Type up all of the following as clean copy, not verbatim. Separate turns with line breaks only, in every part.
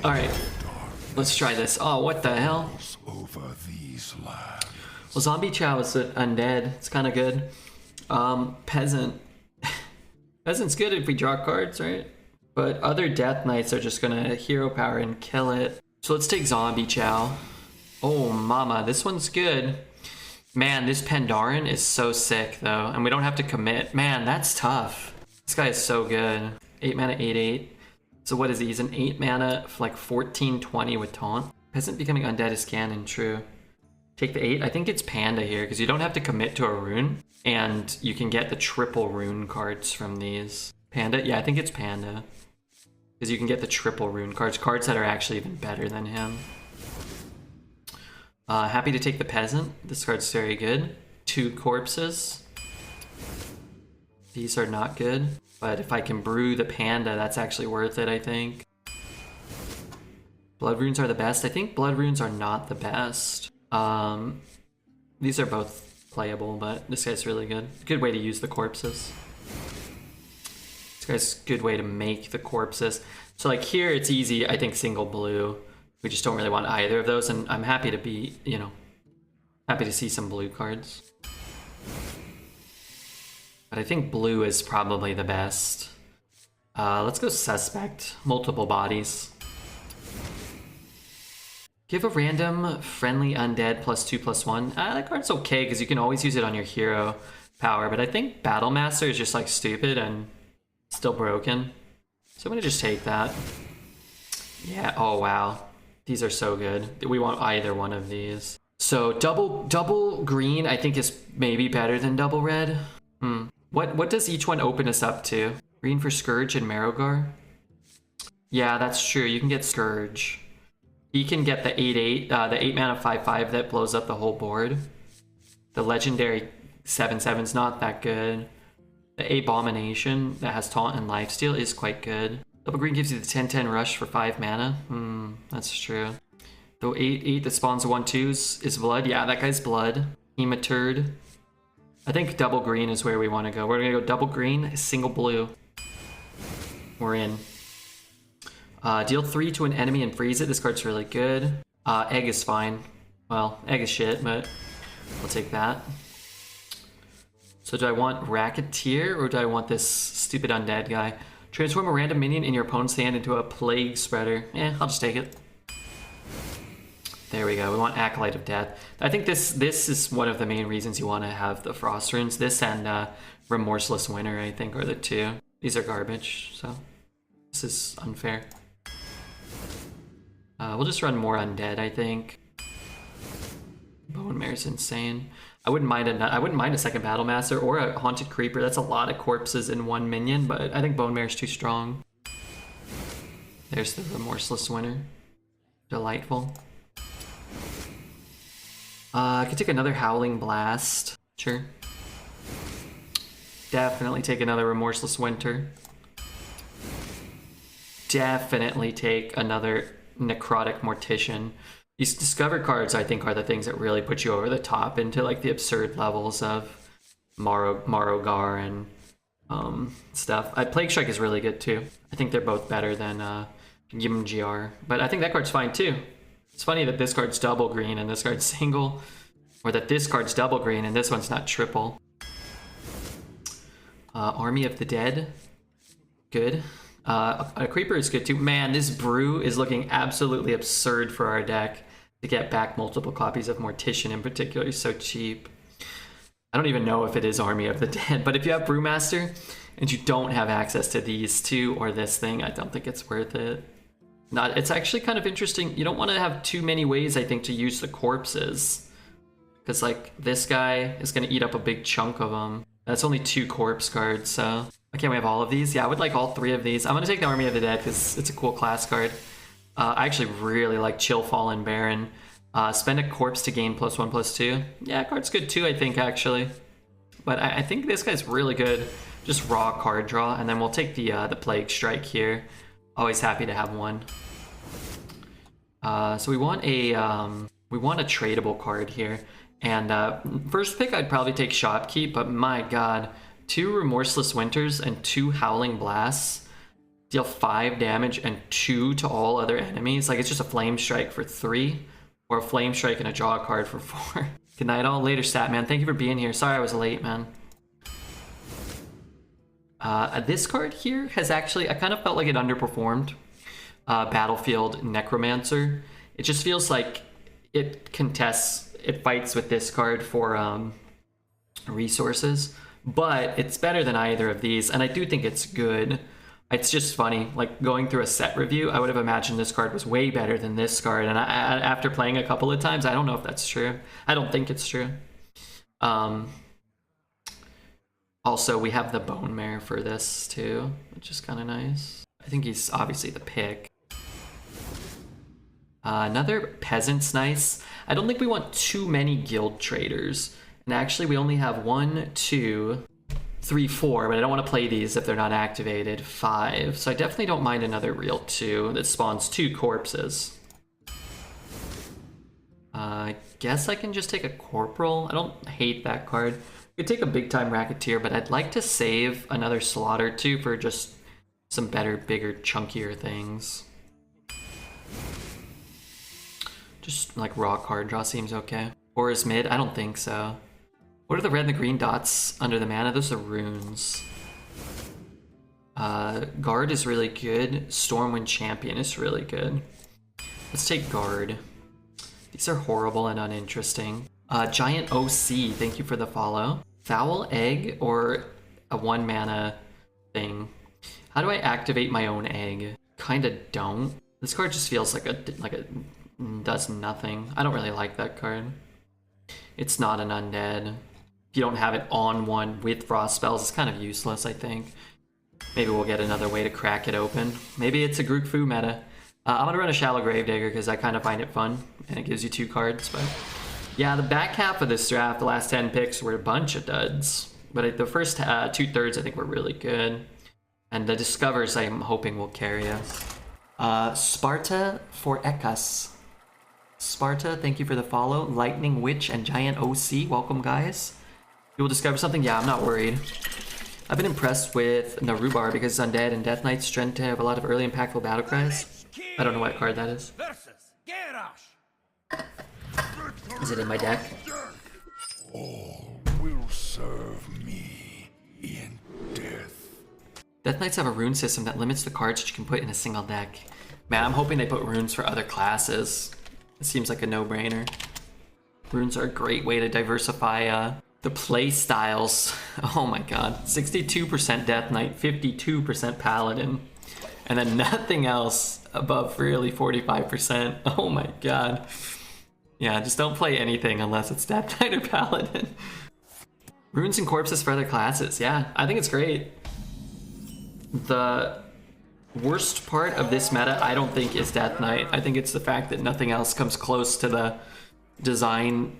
Alright, let's try this. Oh, what the hell?
Over these lands.
Well, Zombie Chow is undead. It's kind of good. Peasant. Peasant's good if we draw cards, right? But other Death Knights are just gonna hero power and kill it. So let's take Zombie Chow. Oh, mama, this one's good. Man, this Pandaren is so sick, though. And we don't have to commit. Man, that's tough. This guy is so good. 8 mana, 8/8. So what is he? He's an 8 mana for like 14/20 with Taunt. Peasant becoming undead is canon, true. Take the 8. I think it's Panda here, because you don't have to commit to a rune. And you can get the triple rune cards from these. Panda? Yeah, I think it's Panda. Because you can get the triple rune cards. Cards that are actually even better than him. Happy to take the Peasant. This card's very good. 2 corpses. These are not good. But if I can brew the Panda, that's actually worth it, I think. Blood runes are the best. I think blood runes are not the best. These are both playable, but this guy's really good. Good way to use the corpses. This guy's a good way to make the corpses. So like here, it's easy, I think single blue. We just don't really want either of those, and I'm happy to be, you know, happy to see some blue cards. But I think blue is probably the best. Let's go Suspect. Multiple bodies. Give a random friendly undead +2/+1. That card's okay, because you can always use it on your hero power, but I think Battle Master is just like stupid and still broken. So I'm gonna just take that. Yeah, oh wow. These are so good. We want either one of these. So double green I think is maybe better than double red. What does each one open us up to? Green for Scourge and Marrowgar? Yeah, that's true. You can get Scourge. He can get the 8/8, the 8 mana 5/5 that blows up the whole board. The legendary 7/7's not that good. The Abomination that has Taunt and Lifesteal is quite good. Double green gives you the 10/10 rush for 5 mana. That's true. Though 8/8 that spawns 1/2s is blood. Yeah, that guy's blood. Hematurd. I think double green is where we want to go. We're gonna go double green, single blue. We're in. Deal 3 to an enemy and freeze it. This card's really good. Egg is fine. Well, egg is shit, but we'll take that. So do I want Racketeer or do I want this stupid undead guy? Transform a random minion in your opponent's hand into a Plague Spreader. I'll just take it. There we go. We want Acolyte of Death. I think this is one of the main reasons you want to have the Frost Runes. This and Remorseless Winter, I think, are the two. These are garbage, so this is unfair. We'll just run more undead, I think. Bone Mare's insane. I wouldn't mind a second Battle Master or a Haunted Creeper. That's a lot of corpses in one minion, but I think Bone Mare's too strong. There's the Remorseless Winter. Delightful. I could take another Howling Blast. Sure. Definitely take another Remorseless Winter. Definitely take another Necrotic Mortician. These Discover cards, I think, are the things that really put you over the top into like the absurd levels of Marrowgar and stuff. Plague Strike is really good too. I think they're both better than Gimgr, but I think that card's fine too. It's funny that this card's double green and this card's single, or that this card's double green and this one's not triple. Army of the Dead, good. A Creeper is good too. Man, this Brew is looking absolutely absurd for our deck. To get back multiple copies of Mortician in particular is so cheap. I don't even know if it is Army of the Dead, but if you have Brewmaster and you don't have access to these two or this thing, I don't think it's worth it. It's actually kind of interesting. You don't want to have too many ways, I think, to use the corpses. Because, like, this guy is going to eat up a big chunk of them. That's only 2 corpse cards, so... Okay, we have all of these. Yeah, I would like all 3 of these. I'm going to take the Army of the Dead because it's a cool class card. I actually really like Chill Fallen Baron. Spend a corpse to gain +1/+2. Yeah, card's good too, I think, actually. But I think this guy's really good. Just raw card draw, and then we'll take the Plague Strike here. Always happy to have one. So we want a tradable card here. And first pick, I'd probably take Shopkeep, but my god, 2 Remorseless Winters and 2 Howling Blasts. deal 5 damage and 2 to all other enemies. Like, it's just a Flame Strike for 3, or a Flame Strike and a draw a card for 4. Good night all. Later, stat man. Thank you for being here. Sorry I was late, man. This card here has actually, I kind of felt like it underperformed. Battlefield Necromancer. It just feels like it contests, it fights with this card for resources, but it's better than either of these, and I do think it's good. It's just funny, like going through a set review, I would have imagined this card was way better than this card, and after playing a couple of times, I don't know if that's true. I don't think it's true. Also, we have the Bone Mare for this too, which is kind of nice. I think he's obviously the pick. Another Peasant's nice. I don't think we want too many guild traders. And actually, we only have 1, 2, 3, 4, but I don't want to play these if they're not activated. 5. So I definitely don't mind another real 2 that spawns 2 corpses. I guess I can just take a Corporal. I don't hate that card. I could take a Big Time Racketeer, but I'd like to save another slot or 2 for just some better, bigger, chunkier things. Just like raw card draw seems okay. Or is mid? I don't think so. What are the red and the green dots under the mana? Those are runes. Guard is really good. Stormwind Champion is really good. Let's take Guard. These are horrible and uninteresting. Giant OC, thank you for the follow. Foul Egg or a 1 mana thing. How do I activate my own egg? Kinda don't. This card just feels like a does nothing. I don't really like that card. It's not an undead. If you don't have it on one with frost spells, it's kind of useless, I think. Maybe we'll get another way to crack it open. Maybe it's a Grook Fu meta. I'm gonna run a Shallow Gravedigger because I kind of find it fun and it gives you 2 cards, but yeah, the back half of this draft, the last 10 picks were a bunch of duds, but the first 2/3 I think were really good, and the Discovers I'm hoping will carry us. Sparta for Ekas. Sparta, thank you for the follow. Lightning Witch and Giant OC, welcome guys. You will discover something? Yeah, I'm not worried. I've been impressed with Narubar because it's undead and Death Knight's trend to have a lot of early impactful battle cries. I don't know what card that is. Is it in my deck?
All will serve me in death.
Death Knights have a rune system that limits the cards that you can put in a single deck. Man, I'm hoping they put runes for other classes. It seems like a no-brainer. Runes are a great way to diversify the play styles. Oh my god. 62% Death Knight, 52% Paladin, and then nothing else above really 45%. Oh my god. Yeah, just don't play anything unless it's Death Knight or Paladin. Runes and corpses for other classes. Yeah, I think it's great. The worst part of this meta, I don't think, is Death Knight. I think it's the fact that nothing else comes close to the design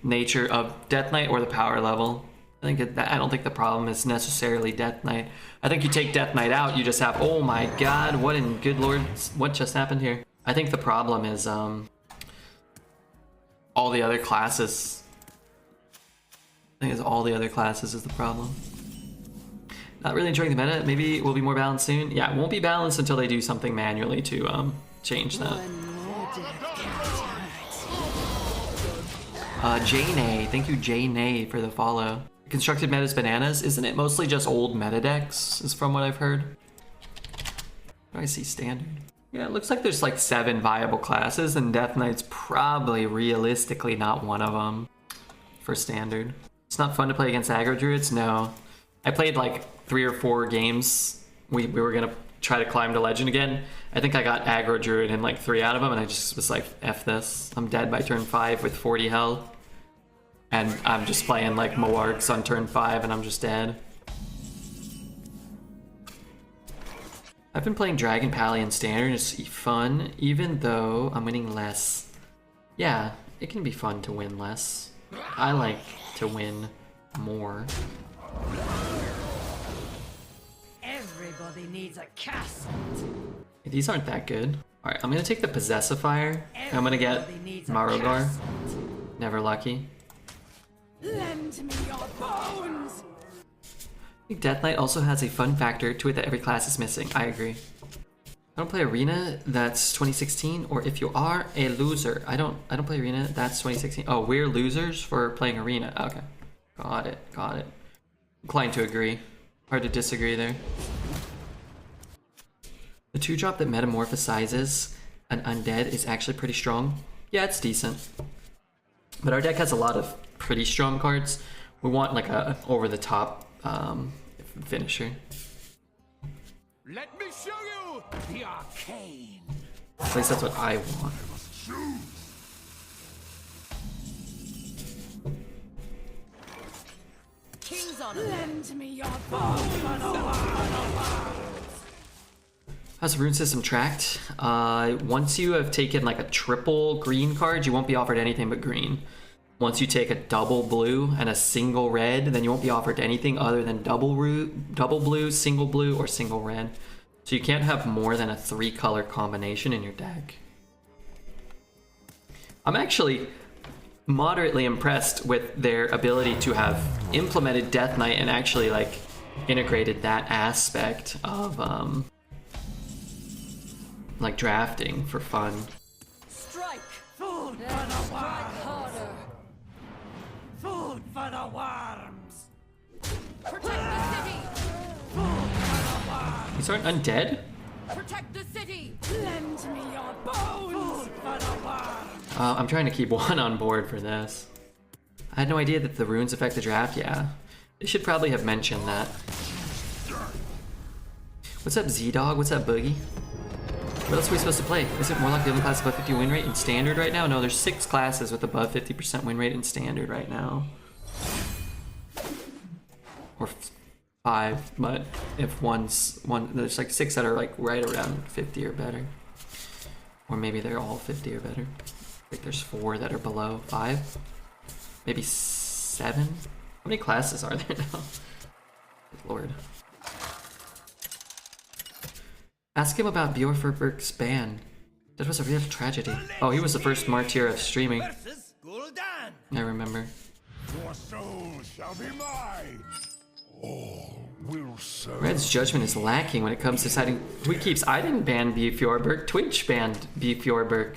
nature of Death Knight or the power level. I don't think the problem is necessarily Death Knight. I think you take Death Knight out, you just have, oh my god, what in good lord, what just happened here? I think the problem is all the other classes. I think it's all the other classes is the problem. Not really enjoying the meta. Maybe it will be more balanced soon. Yeah, it won't be balanced until they do something manually to change that. Jane, thank you Jane for the follow. Constructed meta's bananas. Isn't it mostly just old meta decks, is from what I've heard? What do I see standard? Yeah, it looks like there's like 7 viable classes, and Death Knight's probably realistically not one of them for standard. It's not fun to play against aggro druids? No. I played like 3 or 4 games. We were gonna try to climb to legend again. I think I got aggro druid in like 3 out of them, and I just was like, F this. I'm dead by turn 5 with 40 health. And I'm just playing like Moarks on turn 5 and I'm just dead. I've been playing Dragon Pally in standard. It's fun, even though I'm winning less. Yeah, it can be fun to win less. I like to win more.
Everybody needs a castle.
These aren't that good. Alright, I'm gonna take the Possessifier. I'm gonna get Marogar. Never lucky.
Lend me your bones.
I think Death Knight also has a fun factor to it that every class is missing. I agree. I don't play Arena, that's 2016, or if you are a loser. I don't play Arena, that's 2016. Oh, we're losers for playing Arena. Okay. Got it. Inclined to agree. Hard to disagree there. The 2-drop that metamorphosizes an undead is actually pretty strong. Yeah, it's decent. But our deck has a lot of pretty strong cards. We want like a over-the-top finisher.
Let me show you the arcane.
At least that's what I want.
King's honor. Lend me your bow.
How's the rune system tracked? Once you have taken like a triple green card, you won't be offered anything but green. Once you take a double blue and a single red, then you won't be offered anything other than double blue, single blue, or single red. So you can't have more than a 3-color combination in your deck. I'm actually moderately impressed with their ability to have implemented Death Knight and actually like integrated that aspect of like drafting for fun.
Strike. Food for the worms. Harder. Food for the worms. Protect the city. Food for the worms.
These aren't undead?
Protect the city. Lend me your bones. Food for the worms.
I'm trying to keep one on board for this. I had no idea that the runes affect the draft. Yeah, they should probably have mentioned that. What's up, Z-Dog? What's up, Boogie? What else are we supposed to play? Isn't Warlock the only class above 50 win rate in Standard right now? No, there's 6 classes with above 50% win rate in Standard right now. Or 5, but if there's like 6 that are like right around 50 or better. Or maybe they're all 50 or better. I think there's 4 that are below 5. Maybe 7? How many classes are there now? Good Lord. Ask him about Bjornberg's ban. That was a real tragedy. Oh, he was the first martyr of streaming. I remember.
Your soul shall be mine. All will serve.
Red's judgment is lacking when it comes to deciding who he keeps. I didn't ban Bjornberg. Twitch banned Bjornberg.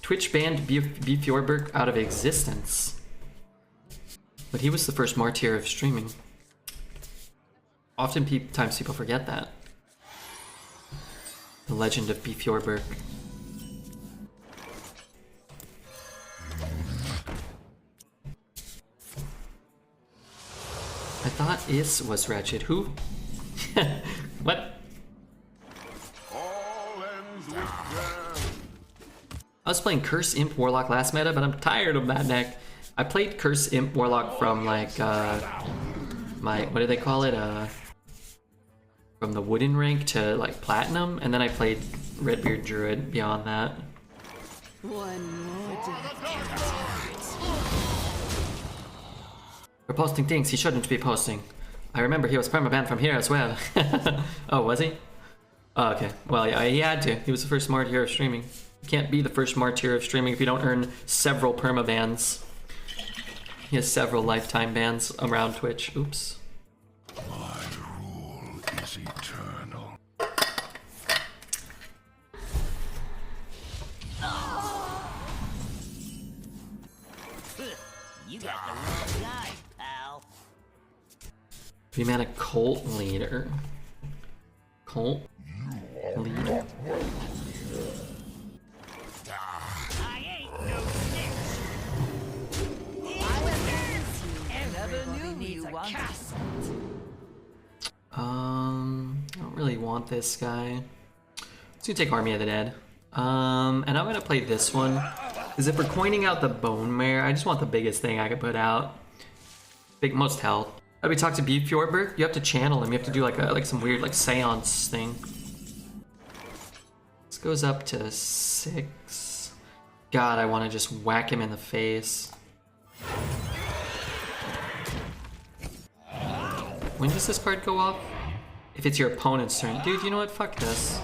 Twitch banned Bjornberg out of existence. But he was the first martyr of streaming. Oftentimes people forget that. The legend of Bjornberg. I thought Is was wretched. Who? What?
All ends with death.
I was playing Curse Imp Warlock last meta, but I'm tired of that deck. I played Curse Imp Warlock from like what do they call it? From the wooden rank to like platinum, and then I played Redbeard Druid beyond that.
One more death.
For posting things he shouldn't be posting. I remember he was permabanned from here as well. Oh, was he? Oh, okay. Well, yeah, he had to. He was the first martyr of streaming. You can't be the first martyr of streaming if you don't earn several permabans. He has several lifetime bans around Twitch. Oops.
My rule is eternal.
You got the wrong guy, pal.
3-mana Cult Leader. Cult Leader.
I ain't no snitch.
Everybody needs a castle.
I don't really want this guy. Let's take Army of the Dead. And I'm gonna play this one. Because if we're coining out the Bone Mare, I just want the biggest thing I could put out. Most health. How do we talk to Bjornberg? You have to channel him. You have to do like some weird like seance thing. This goes up to 6. God, I want to just whack him in the face. When does this card go off? If it's your opponent's turn. Dude, you know what? Fuck this.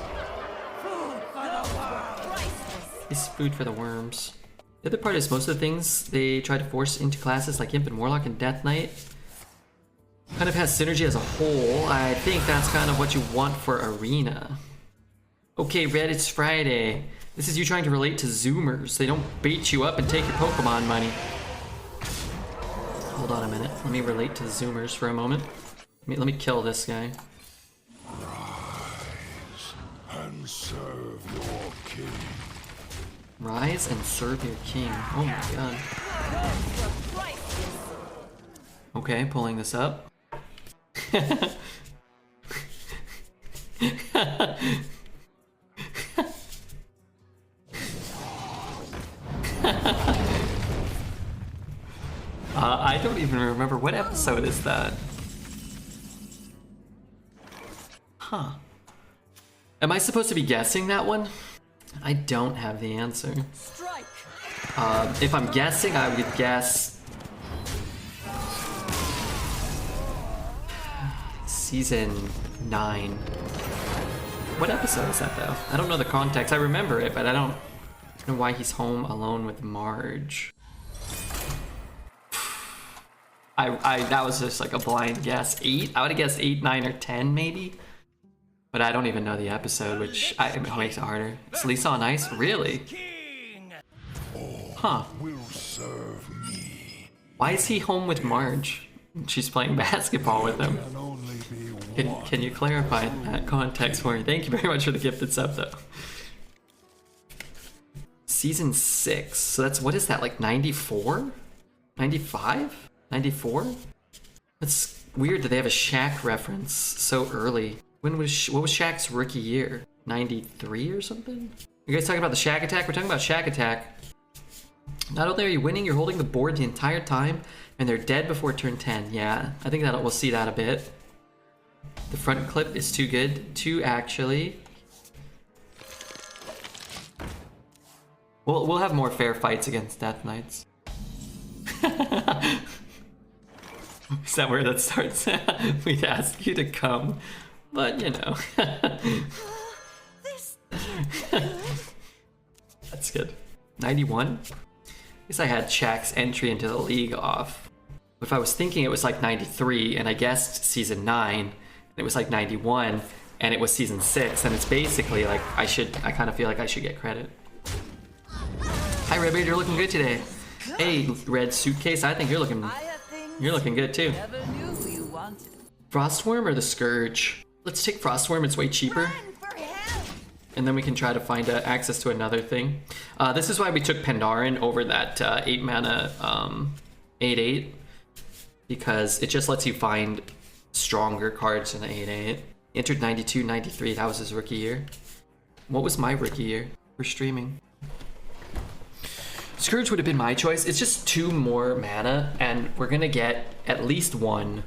It's food for the worms. The other part is most of the things they try to force into classes like Imp and Warlock and Death Knight Kind of has synergy as a whole. I think that's kind of what you want for Arena. Okay, Red, it's Friday. This is you trying to relate to Zoomers. They don't bait you up and take your Pokemon money. Hold on a minute. Let me relate to Zoomers for a moment. Let me kill this guy.
Rise and serve your king.
Rise and serve your king. Oh my god. Okay, pulling this up. I don't even remember what episode is that. Huh. Am I supposed to be guessing that one? I don't have the answer.
Strike.
If I'm guessing, I would guess season 9. What episode is that though? I don't know the context. I remember it, but I don't know why he's home alone with Marge. That was just like a blind guess. 8? I would have guessed 8, 9, or 10 maybe. But I don't even know the episode, which makes it harder. Is Lisa on ice? Really? Huh.
Will serve me.
Why is he home with Marge? She's playing basketball with him.
Can only be one.
Can you clarify that context for me? Thank you very much for the gifted sub, though. Season 6. So that's, what is that, like 94? 95? 94? That's weird that they have a Shaq reference so early. What was Shaq's rookie year? 93 or something? You guys talking about the Shaq attack? We're talking about Shaq attack. Not only are you winning, you're holding the board the entire time, and they're dead before turn 10. Yeah, I think that we'll see that a bit. The front clip is too good. 2 actually. We'll have more fair fights against Death Knights. Is that where that starts? We'd ask you to come, but you know. That's good. 91? I guess I had Shaq's entry into the league off. But if I was thinking it was like 93 and I guessed season 9, and it was like 91 and it was season 6, then it's basically like I kind of feel like I should get credit. Hi Redbeard, you're looking good today. Hey Red Suitcase, I think you're looking good too.
Never knew you wanted.
Frostworm or the Scourge? Let's take Frostworm, it's way cheaper. And then we can try to find access to another thing. This is why we took Pandaren over that 8 mana 8/8. Because it just lets you find stronger cards than the 8/8. He entered 92, 93, that was his rookie year. What was my rookie year for streaming? Scourge would have been my choice. It's just 2 more mana, and we're gonna get at least 1,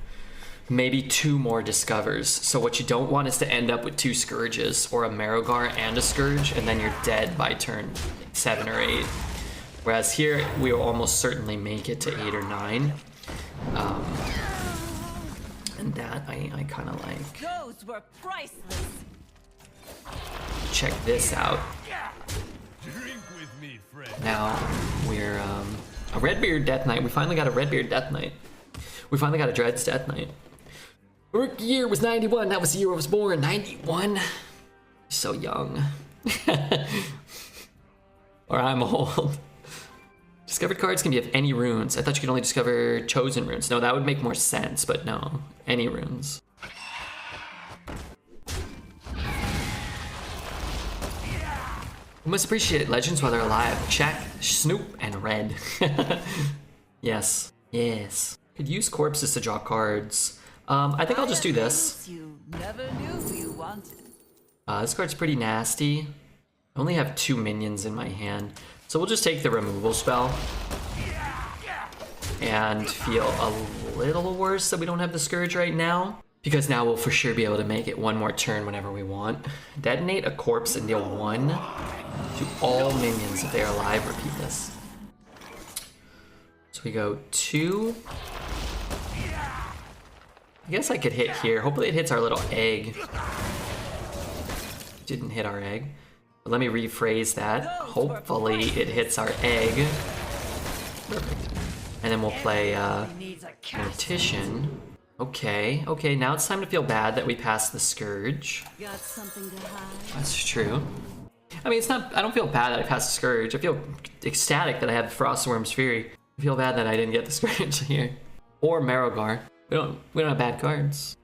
maybe 2 more Discovers. So what you don't want is to end up with 2 Scourges, or a Marogar and a Scourge, and then you're dead by turn 7 or 8. Whereas here, we will almost certainly make it to 8 or 9. And that I kind of like.
Those were priceless.
Check this out.
Drink with me, friend.
Now we're a Redbeard Death Knight. We finally got a Redbeard Death Knight. We finally got a Dreads Death Knight. Rookie year was 91. That was the year I was born. 91. So young. Or I'm old. Discovered cards can be of any runes. I thought you could only discover chosen runes. No, that would make more sense, but no. Any runes. We must appreciate legends while they're alive. Shaq, Snoop, and Red. Yes. Yes. Could use corpses to draw cards. I think I'll just do this.
You never knew you wanted.
This card's pretty nasty. I only have 2 minions in my hand. So we'll just take the removal spell. And feel a little worse that we don't have the Scourge right now. Because now we'll for sure be able to make it 1 more turn whenever we want. Detonate a corpse and deal 1 to all minions if they are alive. Repeat this. So we go 2. I guess I could hit here. Hopefully it hits our little egg. Didn't hit our egg. But let me rephrase that. Hopefully it hits our egg. Perfect. And then we'll play Mortician. Okay, okay, now it's time to feel bad that we passed the Scourge.
Got something to hide?
That's true. I mean, it's not, I don't feel bad that I passed the Scourge. I feel ecstatic that I have Frostworm's Fury. I feel bad that I didn't get the Scourge here. Or Marrowgar. We don't have bad cards.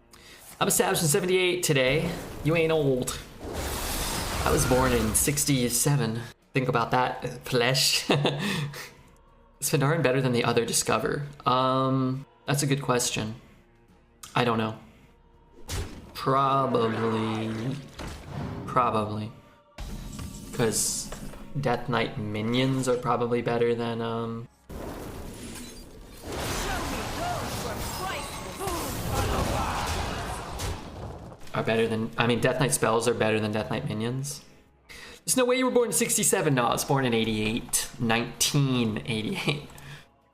I'm a Savage in 78 today. You ain't old. I was born in 67. Think about that, flesh. Is Fendarin better than the other Discover? That's a good question. I don't know. Probably. Because Death Knight minions are probably better than, I mean, Death Knight spells are better than Death Knight minions. There's no way you were born in 67. No, I was born in 88. 1988.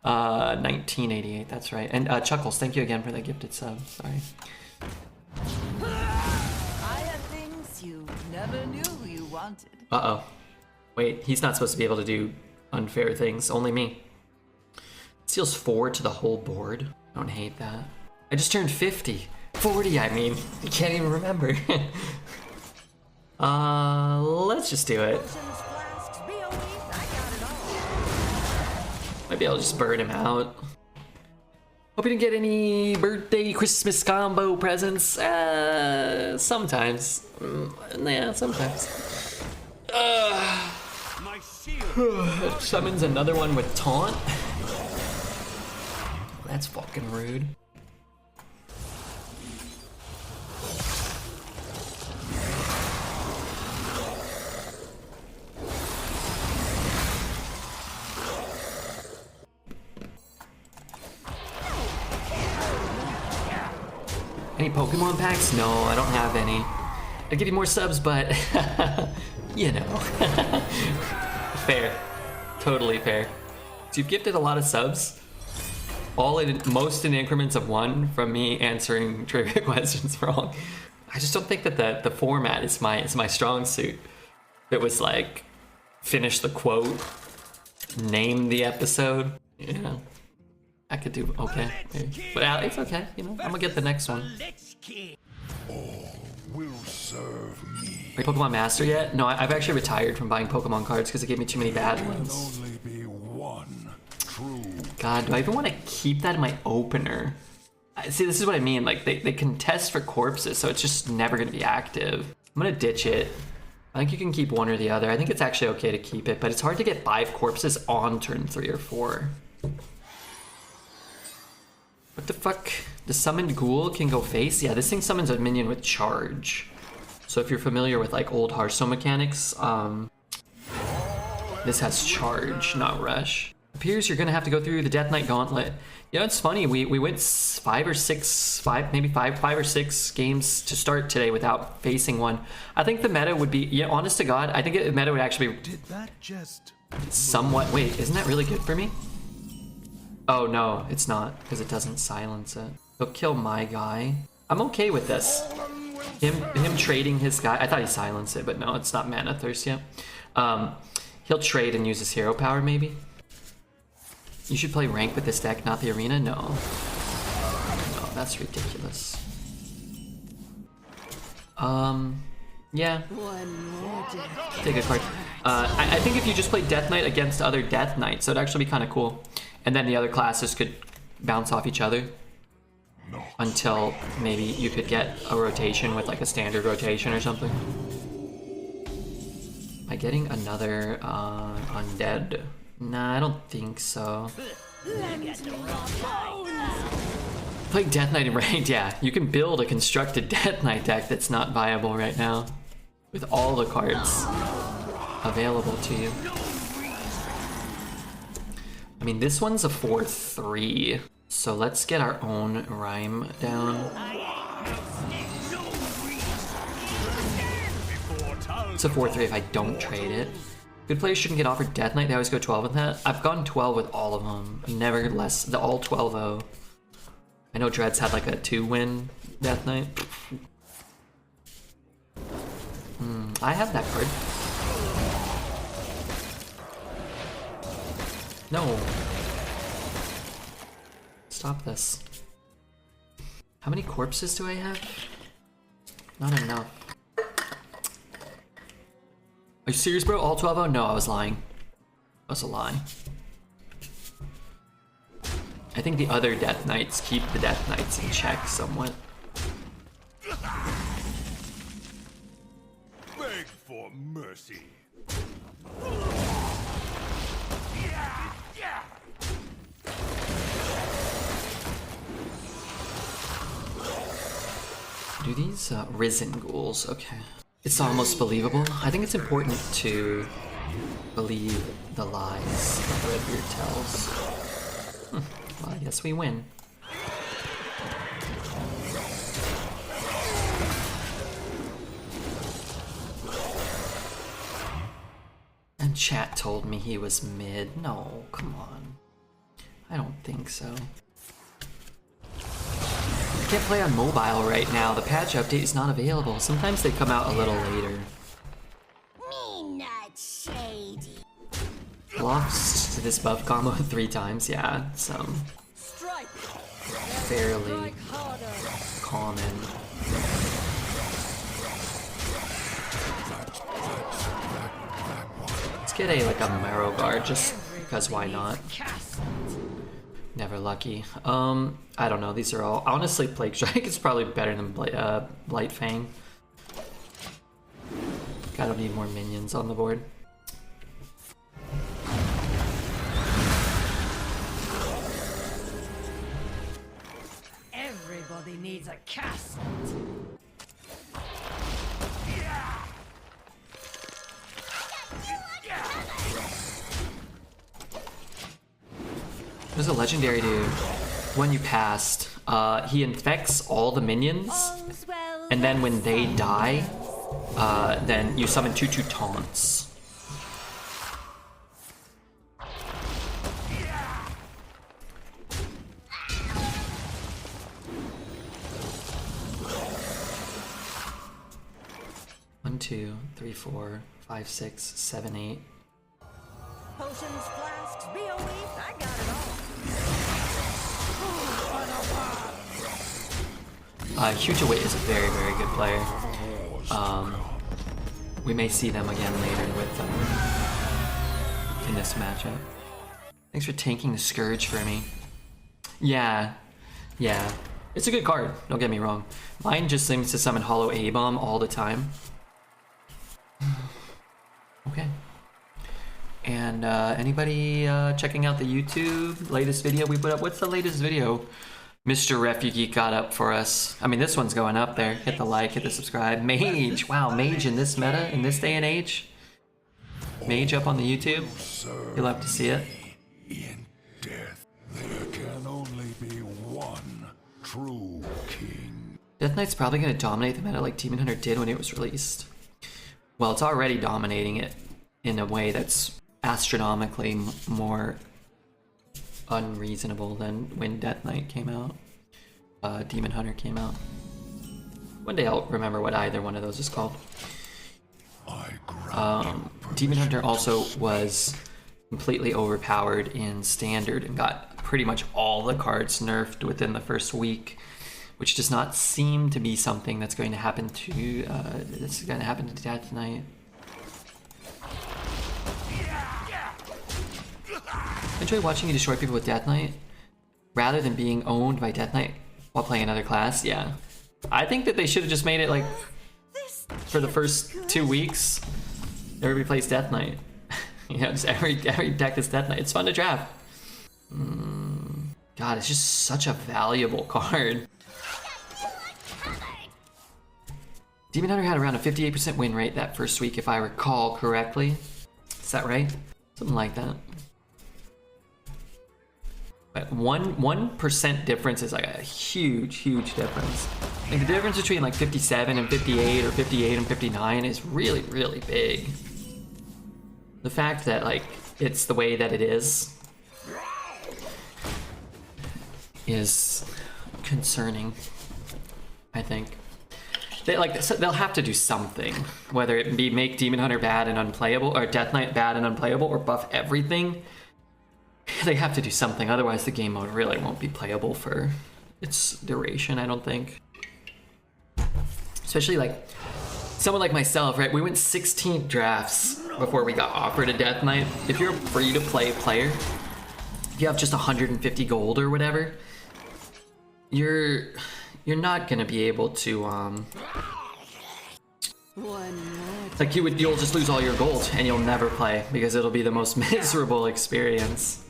1988, that's right. And Chuckles, thank you again for that gifted sub. Sorry.
I have things you never knew you wanted.
Uh-oh. Wait, he's not supposed to be able to do unfair things. Only me. Steals 4 to the whole board. I don't hate that. I just turned 50. 40, I mean. You can't even remember. Let's just do it. Maybe I'll just burn him out. Hope you didn't get any birthday, Christmas combo presents. Sometimes. Yeah, sometimes.
My shield.
Summons another one with taunt. That's fucking rude. Any Pokemon packs? No, I don't have any. I'd give you more subs, but you know. Fair. Totally fair. So you've gifted a lot of subs, most in increments of 1 from me answering trivia questions wrong. I just don't think that the format is my strong suit. If it was like finish the quote, name the episode, you know, I could do okay. But it's okay, you know, I'm gonna get the next one.
Will serve me.
Are you Pokemon Master yet? No, I've actually retired from buying Pokemon cards because it gave me too many bad ones.
Only be one true.
God, do I even want to keep that in my opener? See, this is what I mean. Like, they contest for corpses, so it's just never going to be active. I'm going to ditch it. I think you can keep one or the other. I think it's actually okay to keep it, but it's hard to get 5 corpses on turn 3 or 4. What the fuck? The summoned ghoul can go face? Yeah, this thing summons a minion with charge. So if you're familiar with like old Hearthstone mechanics, this has charge, not rush. Appears you're gonna have to go through the Death Knight Gauntlet. You know, it's funny, we went 5 or 6 games to start today without facing one. I think the meta would be, yeah, honest to God, I think the meta would actually be
Did that just
somewhat, wait, isn't that really good for me? Oh no, it's not, because it doesn't silence it. He'll kill my guy. I'm okay with this. Him trading his guy, I thought he silenced it, but no, it's not mana thirst yet. He'll trade and use his hero power maybe. You should play rank with this deck, not the arena? No. No, that's ridiculous. Yeah.
One more death.
Take a card. I think if you just play Death Knight against other Death Knights, it'd actually be kind of cool. And then the other classes could bounce off each other. Until maybe you could get a rotation with like a standard rotation or something. Am I getting another undead? Nah, I don't think so. Play Death Knight in ranked, yeah. You can build a constructed Death Knight deck that's not viable right now. With all the cards available to you. I mean, this one's a 4/3. So let's get our own rhyme down. It's a 4/3 if I don't trade it. Good players shouldn't get offered Death Knight. They always go 12 with that. I've gone 12 with all of them. Never less. The all 12-0. I know Dreads had like a 2-win Death Knight. I have that card. No. Stop this. How many corpses do I have? Not enough. Are you serious, bro? All 12? Oh, no, I was lying. That was a lie. I think the other Death Knights keep the Death Knights in check somewhat.
Beg for mercy.
Do these risen ghouls? Okay. It's almost believable. I think it's important to believe the lies that Redbeard tells. Well, I guess we win. And chat told me he was mid. No, come on. I don't think so. I can't play on mobile right now. The patch update is not available. Sometimes they come out a little later.
Me not shady.
Lost to this buff combo 3 times. Yeah, it's
Strike.
fairly
Strike harder.
common. Let's get a Marrow Guard just because why not?
Cast.
Never lucky. I don't know. These are all honestly Plague Strike is probably better than Blight Fang. Gotta need more minions on the board.
Everybody needs a cast.
There's a legendary dude. When you passed, he infects all the minions, and then when they die, then you summon 2/2 taunts. One, 2, 3, 4, 5, 6, 7, 8.
Potions, flasks, BOE, I got it all.
Huge Await is a very, very good player. We may see them again later with in this matchup. Thanks for tanking the Scourge for me. Yeah. It's a good card, don't get me wrong. Mine just seems to summon Hollow A-Bomb all the time. Okay. And anybody checking out the YouTube latest video we put up? What's the latest video Mr. Refugee got up for us? I mean, this one's going up there. Hit the like, hit the subscribe. Mage! Wow, Mage in this meta, in this day and age? Mage up on the YouTube? You'll have to see it.
In death, there can only be one true king.
Death Knight's probably going to dominate the meta like Demon Hunter did when it was released. Well, it's already dominating it in a way that's astronomically more unreasonable than when Death Knight came out. Demon Hunter came out. One day I'll remember what either one of those is called. Demon Hunter also was completely overpowered in Standard and got pretty much all the cards nerfed within the first week, which does not seem to be something that's going to happen to Death Knight. Enjoy watching you destroy people with Death Knight rather than being owned by Death Knight while playing another class. Yeah, I think that they should have just made it like for the first 2 weeks everybody plays Death Knight. You know, just every deck is Death Knight. It's fun to draft. God, it's just such a valuable card. Demon Hunter had around a 58% win rate that first week, if I recall correctly. Is that right? Something like that. But 1% difference is like a huge difference. Like the difference between like 57 and 58 or 58 and 59 is really, really big. The fact that like it's the way that it is concerning, I think. They'll have to do something, whether it be make Demon Hunter bad and unplayable, or Death Knight bad and unplayable, or buff everything. They have to do something, otherwise the game mode really won't be playable for its duration, I don't think. Especially like someone like myself, right? We went 16 drafts before we got offered a Death Knight. If you're a free-to-play player, if you have just 150 gold or whatever, you're not gonna be able to like you'll just lose all your gold and you'll never play because it'll be the most miserable experience.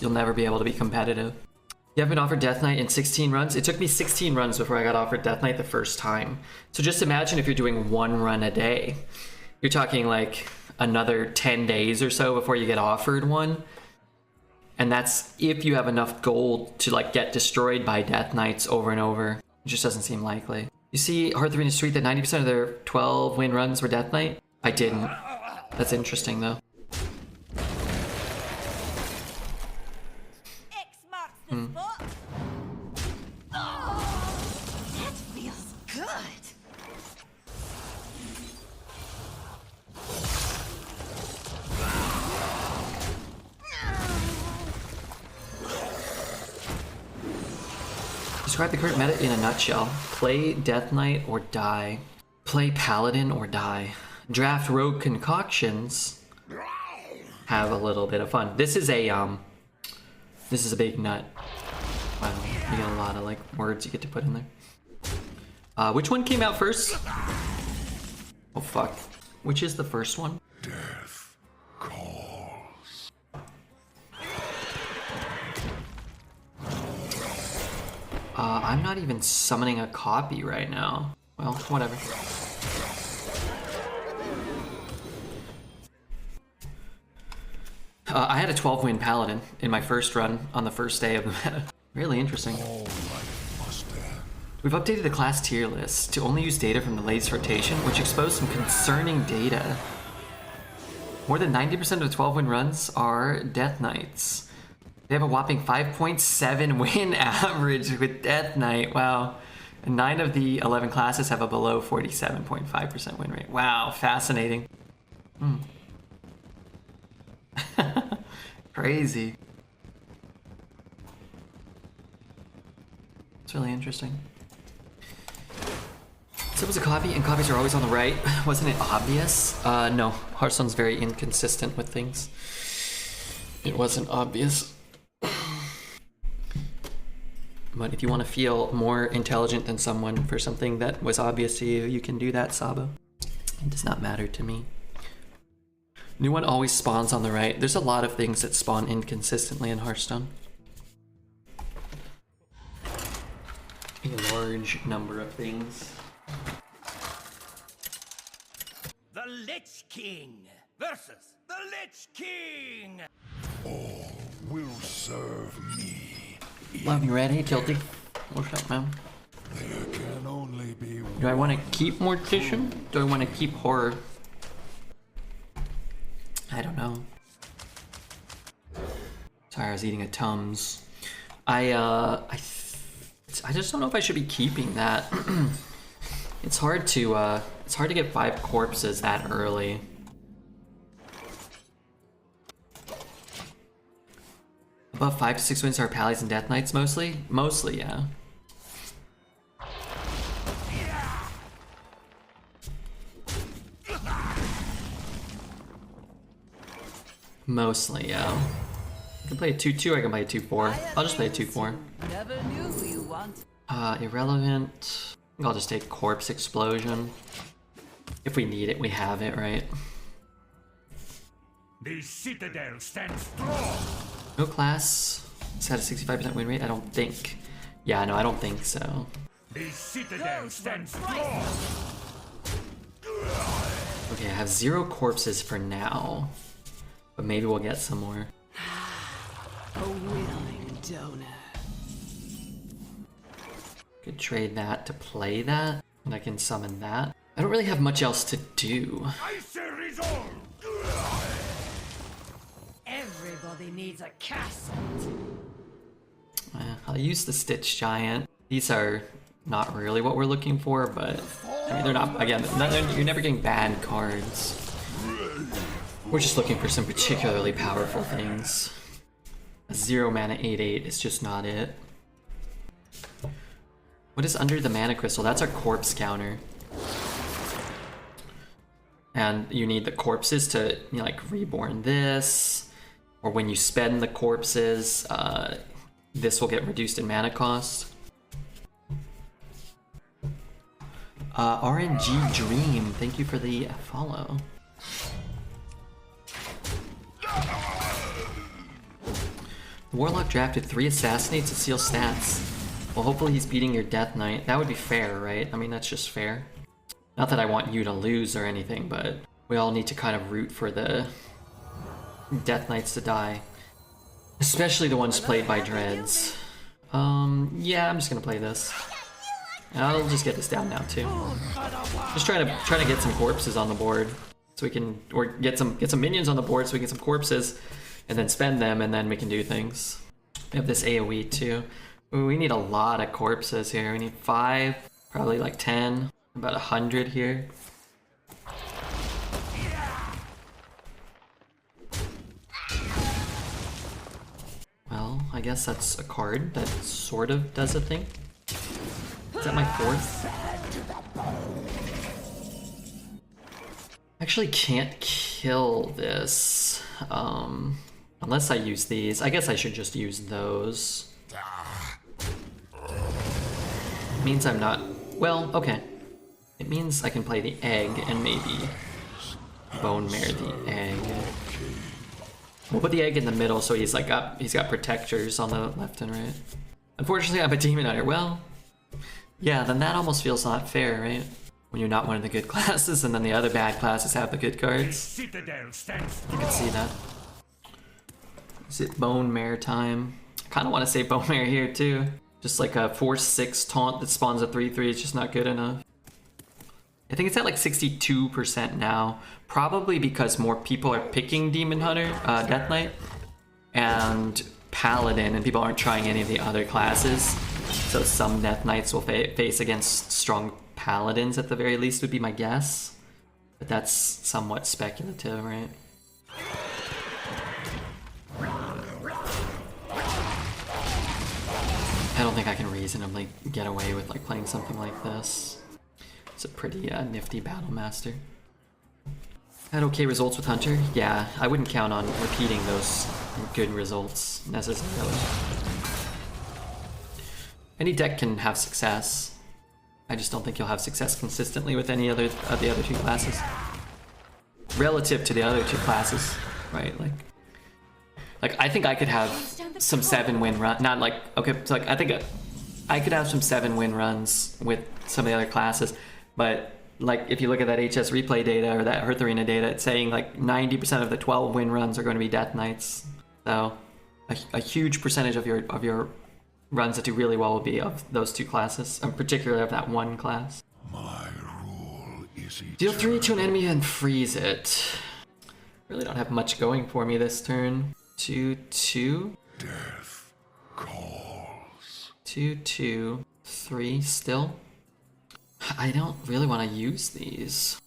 You'll never be able to be competitive. You haven't been offered Death Knight in 16 runs? It took me 16 runs before I got offered Death Knight the first time. So just imagine if you're doing 1 run a day. You're talking like another 10 days or so before you get offered one. And that's if you have enough gold to like get destroyed by Death Knights over and over. It just doesn't seem likely. You see Hearthstone Arena's tweet that 90% of their 12 win runs were Death Knight? I didn't. That's interesting though.
X marks the spot. Oh, that feels good.
Describe the current meta in a nutshell. Play Death Knight or die. Play Paladin or die. Draft Rogue concoctions. Have a little bit of fun. This is a big nut. Wow, you get a lot of like words you get to put in there. Which one came out first? Oh fuck. Which is the first one?
Death calls.
I'm not even summoning a copy right now. Well, whatever. I had a 12-win Paladin in my first run on the first day of the meta. Really interesting.
All life must end.
We've updated the class tier list to only use data from the latest rotation, which exposed some concerning data. More than 90% of the 12-win runs are Death Knights. They have a whopping 5.7 win average with Death Knight. Wow. And 9 of the 11 classes have a below 47.5% win rate. Wow, fascinating. Crazy. It's really interesting. So it was a copy, and copies are always on the right. Wasn't it obvious? No. Hearthstone's very inconsistent with things. It wasn't obvious. But if you want to feel more intelligent than someone for something that was obvious to you, you can do that, Sabo. It does not matter to me. New one always spawns on the right. There's a lot of things that spawn inconsistently in Hearthstone. A large number of things.
The Lich King versus the Lich King.
All will serve me.
Love, you ready, Tilty? What's up, man?
There can only be one.
Do I want to keep Mortician? Do I want to keep Horror? I don't know. Sorry, I was eating a Tums. I just don't know if I should be keeping that. It's hard to get 5 corpses that early. Above 5 to 6 wins are Pallies and Death Knights mostly? Mostly, yeah. Mostly, yeah. I can play a 2-2, I can play a 2-4. I'll just play a 2-4.
Never knew who you want.
Irrelevant. I think I'll just take Corpse Explosion. If we need it, we have it, right?
The citadel stands strong.
No class. It's had a 65% win rate? I don't think. Yeah, no, I don't think so.
The citadel stands strong.
Okay, I have 0 corpses for now. But maybe we'll get some more.
A willing donor.
Could trade that to play that, and I can summon that. I don't really have much else to do.
I say resolve.
Everybody needs a castle.
I'll use the Stitch Giant. These are not really what we're looking for, but I mean, they're not, again, you're never getting bad cards. We're just looking for some particularly powerful things. A 0 mana 8/8 is just not it. What is under the mana crystal? That's our corpse counter. And you need the corpses to, you know, like reborn this, or when you spend the corpses, this will get reduced in mana cost. RNG Dream, thank you for the follow. The Warlock drafted 3 Assassinates to seal stats. Well, hopefully he's beating your Death Knight. That would be fair, right? I mean, that's just fair. Not that I want you to lose or anything, but we all need to kind of root for the Death Knights to die. Especially the ones played by Dreads. Yeah, I'm just gonna play this. I'll just get this down now too. Just trying to get some corpses on the board, so we can, or get some minions on the board, so we can get some corpses, and then spend them, and then we can do things. We have this AoE too. Ooh, we need a lot of corpses here. We need 5, probably like 10, about 100 here. Well, I guess that's a card that sort of does a thing. Is that my 4th? Actually can't kill this. Unless I use these. I guess I should just use those. Means I'm not... Well, okay. It means I can play the egg and maybe bone mare the egg. We'll put the egg in the middle so he's got protectors on the left and right. Unfortunately, I'm a demon hunter. Well, yeah, then that almost feels not fair, right? When you're not one of the good classes and then the other bad classes have the good cards. You can see that. Is it bone mare time? I kind of want to say bone mare here too. Just like a 4/6 taunt that spawns a 3/3 is just not good enough. I think it's at like 62% now. Probably because more people are picking Demon Hunter, Death Knight, and Paladin, and people aren't trying any of the other classes. So some Death Knights will face against strong Paladins at the very least, would be my guess. But that's somewhat speculative, right? I don't think I can reasonably get away with like playing something like this. It's a pretty nifty Battle Master. Had okay results with Hunter? Yeah, I wouldn't count on repeating those good results necessarily. Any deck can have success. I just don't think you'll have success consistently with any other of the other two classes. Relative to the other two classes, right? Like I think I could have some 7-win run. Not like, okay, so like I think I could have some 7-win runs with some of the other classes, but like if you look at that HS replay data or that Hearth Arena data, it's saying like 90% of the 12-win runs are going to be Death Knights. So a huge percentage of your runs that do really well will be of those two classes, and particularly of that one class.
My rule is
Deal 3 to an enemy and freeze it. Really don't have much going for me this turn. 2/2.
death calls.
2/2. 3 still. I don't really want to use these.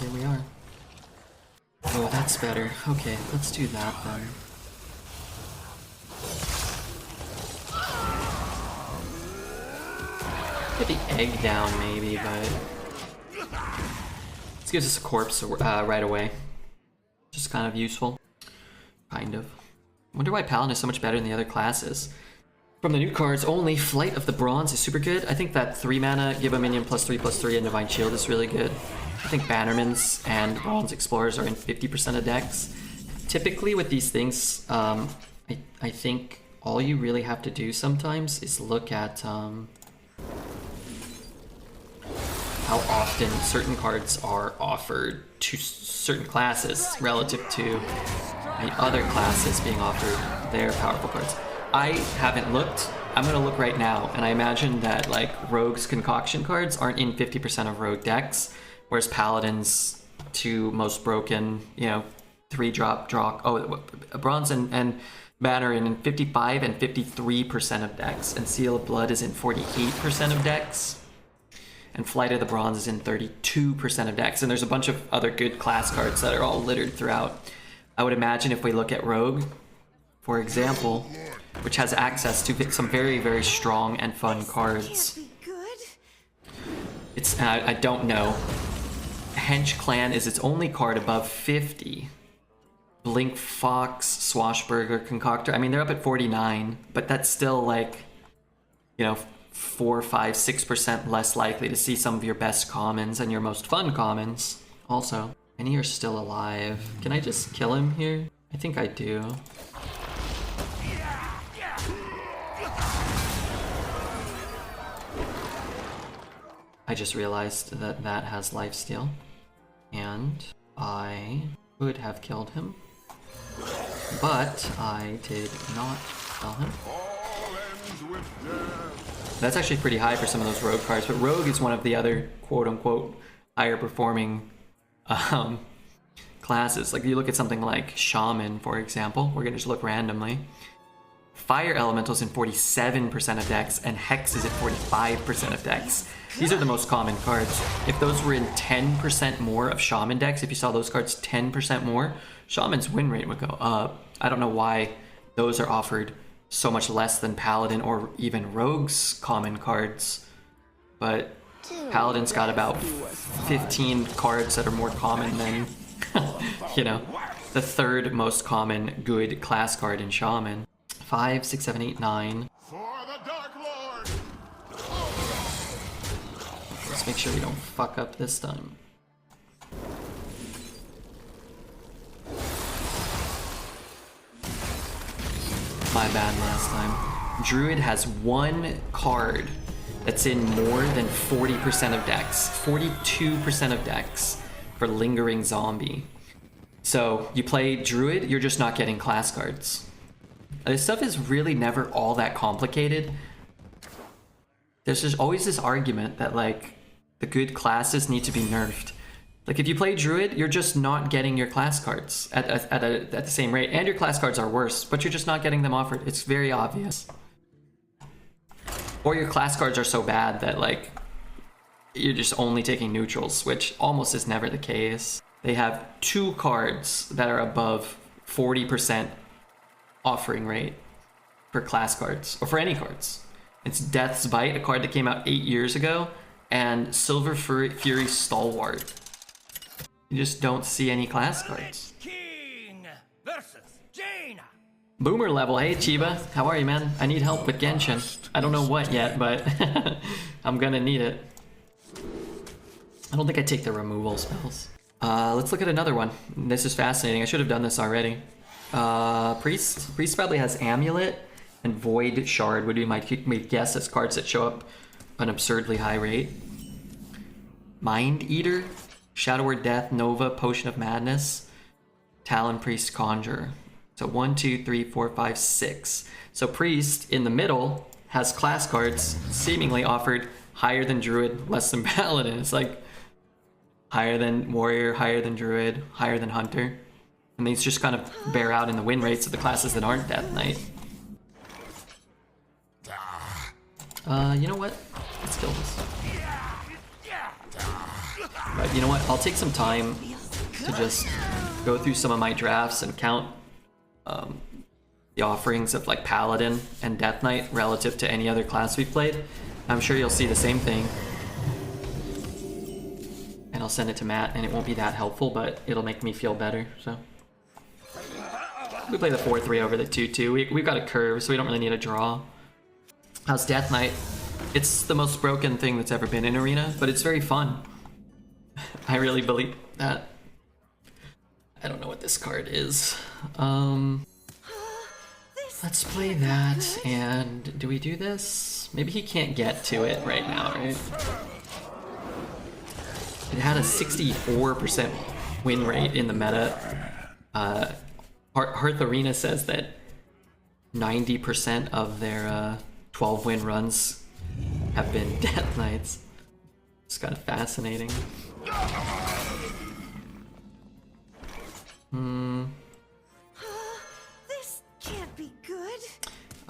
Here we are. Oh, that's better. Okay, let's do that then. Get the egg down maybe, but this gives us a corpse right away. Just kind of useful. Kind of. Wonder why Paladin is so much better than the other classes. From the new cards only, Flight of the Bronze is super good. I think that 3 mana, give a minion +3/+3 and Divine Shield is really good. I think Bannermans and Bronze Explorers are in 50% of decks. Typically with these things, I think all you really have to do sometimes is look at how often certain cards are offered to certain classes relative to the other classes being offered their powerful cards. I haven't looked. I'm gonna look right now, and I imagine that like Rogue's Concoction cards aren't in 50% of Rogue decks, whereas Paladin's 2 most broken, 3-drop draw. Oh, Bronze and Banner in 55 and 53% of decks, and Seal of Blood is in 48% of decks. and Flight of the Bronze is in 32% of decks. And there's a bunch of other good class cards that are all littered throughout. I would imagine if we look at Rogue, for example, which has access to some very, very strong and fun cards.
Can't be good.
It's I don't know. Hench Clan is its only card above 50. Blink Fox, Swashburger, Concoctor. I mean, they're up at 49, but that's still like, you know, 4, 5, 6% less likely to see some of your best commons and your most fun commons. Also, any are still alive. Can I just kill him here? I think I do. I just realized that that has lifesteal, and I could have killed him, but I did not kill him. That's actually pretty high for some of those rogue cards, but rogue is one of the other quote-unquote higher performing classes. Like you look at something like Shaman, for example. We're gonna just look randomly. Fire Elemental's in 47% of decks, and Hex is at 45% of decks. These are the most common cards. If those were in 10% more of Shaman decks, if you saw those cards 10% more, Shaman's win rate would go up. I don't know why those are offered so much less than Paladin or even Rogue's common cards, but Paladin's got about 15 cards that are more common than, you know, the third most common good class card in Shaman. 5, 6, 7, 8, 9.
For the Dark Lord!
Let's make sure we don't fuck up this time. My bad last time. Druid has one card that's in more than 40% of decks. 42% of decks for Lingering Zombie. So you play Druid, you're just not getting class cards. This stuff is really never all that complicated. There's just always this argument that like the good classes need to be nerfed. Like if you play Druid, you're just not getting your class cards at the same rate, and your class cards are worse, but you're just not getting them offered. It's very obvious. Or your class cards are so bad that like you're just only taking neutrals, which almost is never the case. They have 2 cards that are above 40% offering rate for class cards, or for any cards. It's Death's Bite, a card that came out 8 years ago, and Silver Fury Stalwart. You just don't see any class cards.
King versus Jaina.
Boomer level, hey Chiba, how are you, man? I need help with Genshin. I don't know what yet, but I'm gonna need it. I don't think I take the removal spells. Let's look at another one. This is fascinating. I should have done this already. Priest. Priest probably has Amulet and Void Shard would be my guess as cards that show up an absurdly high rate. Mind Eater, Shadow Word Death, Nova, Potion of Madness, Talon Priest, Conjure. So 1, 2, 3, 4, 5, 6. So Priest in the middle has class cards seemingly offered higher than Druid, less than Paladin. It's like higher than Warrior, higher than Druid, higher than Hunter. And these just kind of bear out in the win rates of the classes that aren't Death Knight. You know what? Let's kill this. But you know what? I'll take some time to just go through some of my drafts and count the offerings of like Paladin and Death Knight relative to any other class we've played. I'm sure you'll see the same thing. And I'll send it to Matt, and it won't be that helpful, but it'll make me feel better, so. We play the 4-3 over the 2-2. We've got a curve, so we don't really need a draw. How's Death Knight? It's the most broken thing that's ever been in Arena, but it's very fun. I really believe that. I don't know what this card is. Let's play that, and do we do this? Maybe he can't get to it right now, right? It had a 64% win rate in the meta. Hearth Arena says that 90% of their 12-win runs have been Death Knights. It's kind of fascinating.
This can't be good.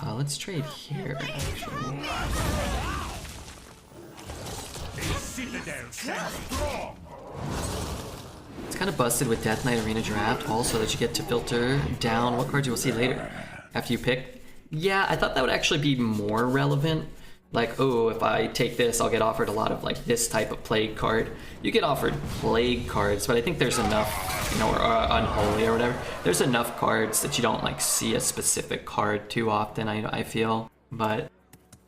Let's trade here, actually.
Citadel stands strong.
It's kind of busted with Death Knight Arena Draft also that you get to filter down what cards you will see later after you pick. Yeah, I thought that would actually be more relevant. Like, oh, if I take this, I'll get offered a lot of like this type of Plague card. You get offered Plague cards, but I think there's enough, you know, or Unholy or whatever. There's enough cards that you don't like see a specific card too often, I feel. But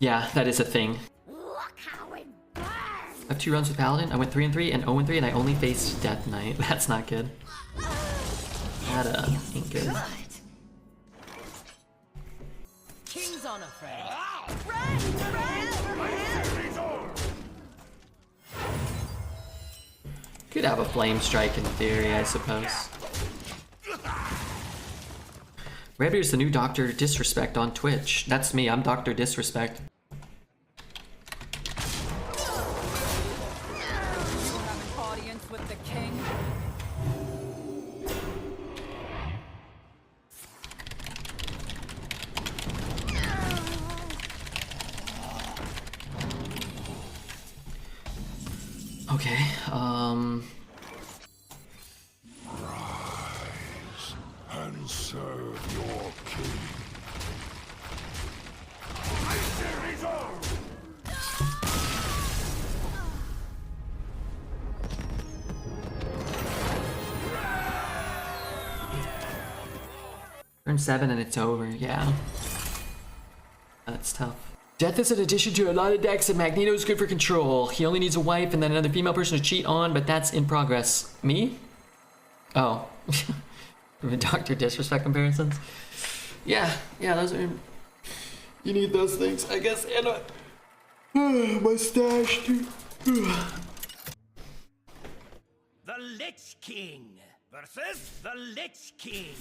yeah, that is a thing.
Look how it burns!
I have 2 runs with Paladin. I went 3-3 and 0-3, and I only faced Death Knight. That's not good. That ain't good.
King's honor, friend.
Could have a Flame Strike in theory, I suppose. Red the new Dr. Disrespect on Twitch. That's me, I'm Dr. Disrespect.
Audience with the king.
Okay,
Rise and serve your king.
turn 7 and it's over, yeah. That's tough. Death is an addition to a lot of decks, and Magneto's good for control. He only needs a wife and then another female person to cheat on, but that's in progress. Me? Oh. Dr. Disrespect comparisons? Yeah, those are... You need those things, I guess, and mustache, dude.
The Lich King versus the Lich King.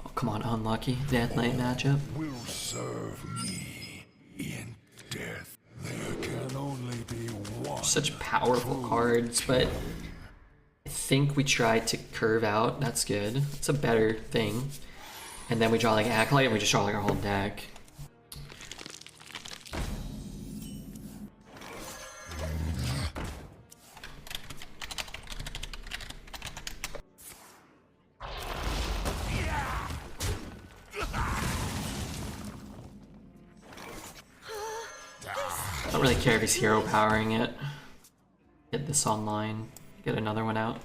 Oh, come on, unlucky Death Knight matchup.
Will serve me in death. There can only be one.
Such powerful cards, but I think we tried to curve out. That's good. It's a better thing. And then we draw like Acolyte and we just draw like our whole deck. I don't really care if he's hero powering it. Get this online. Get another one out.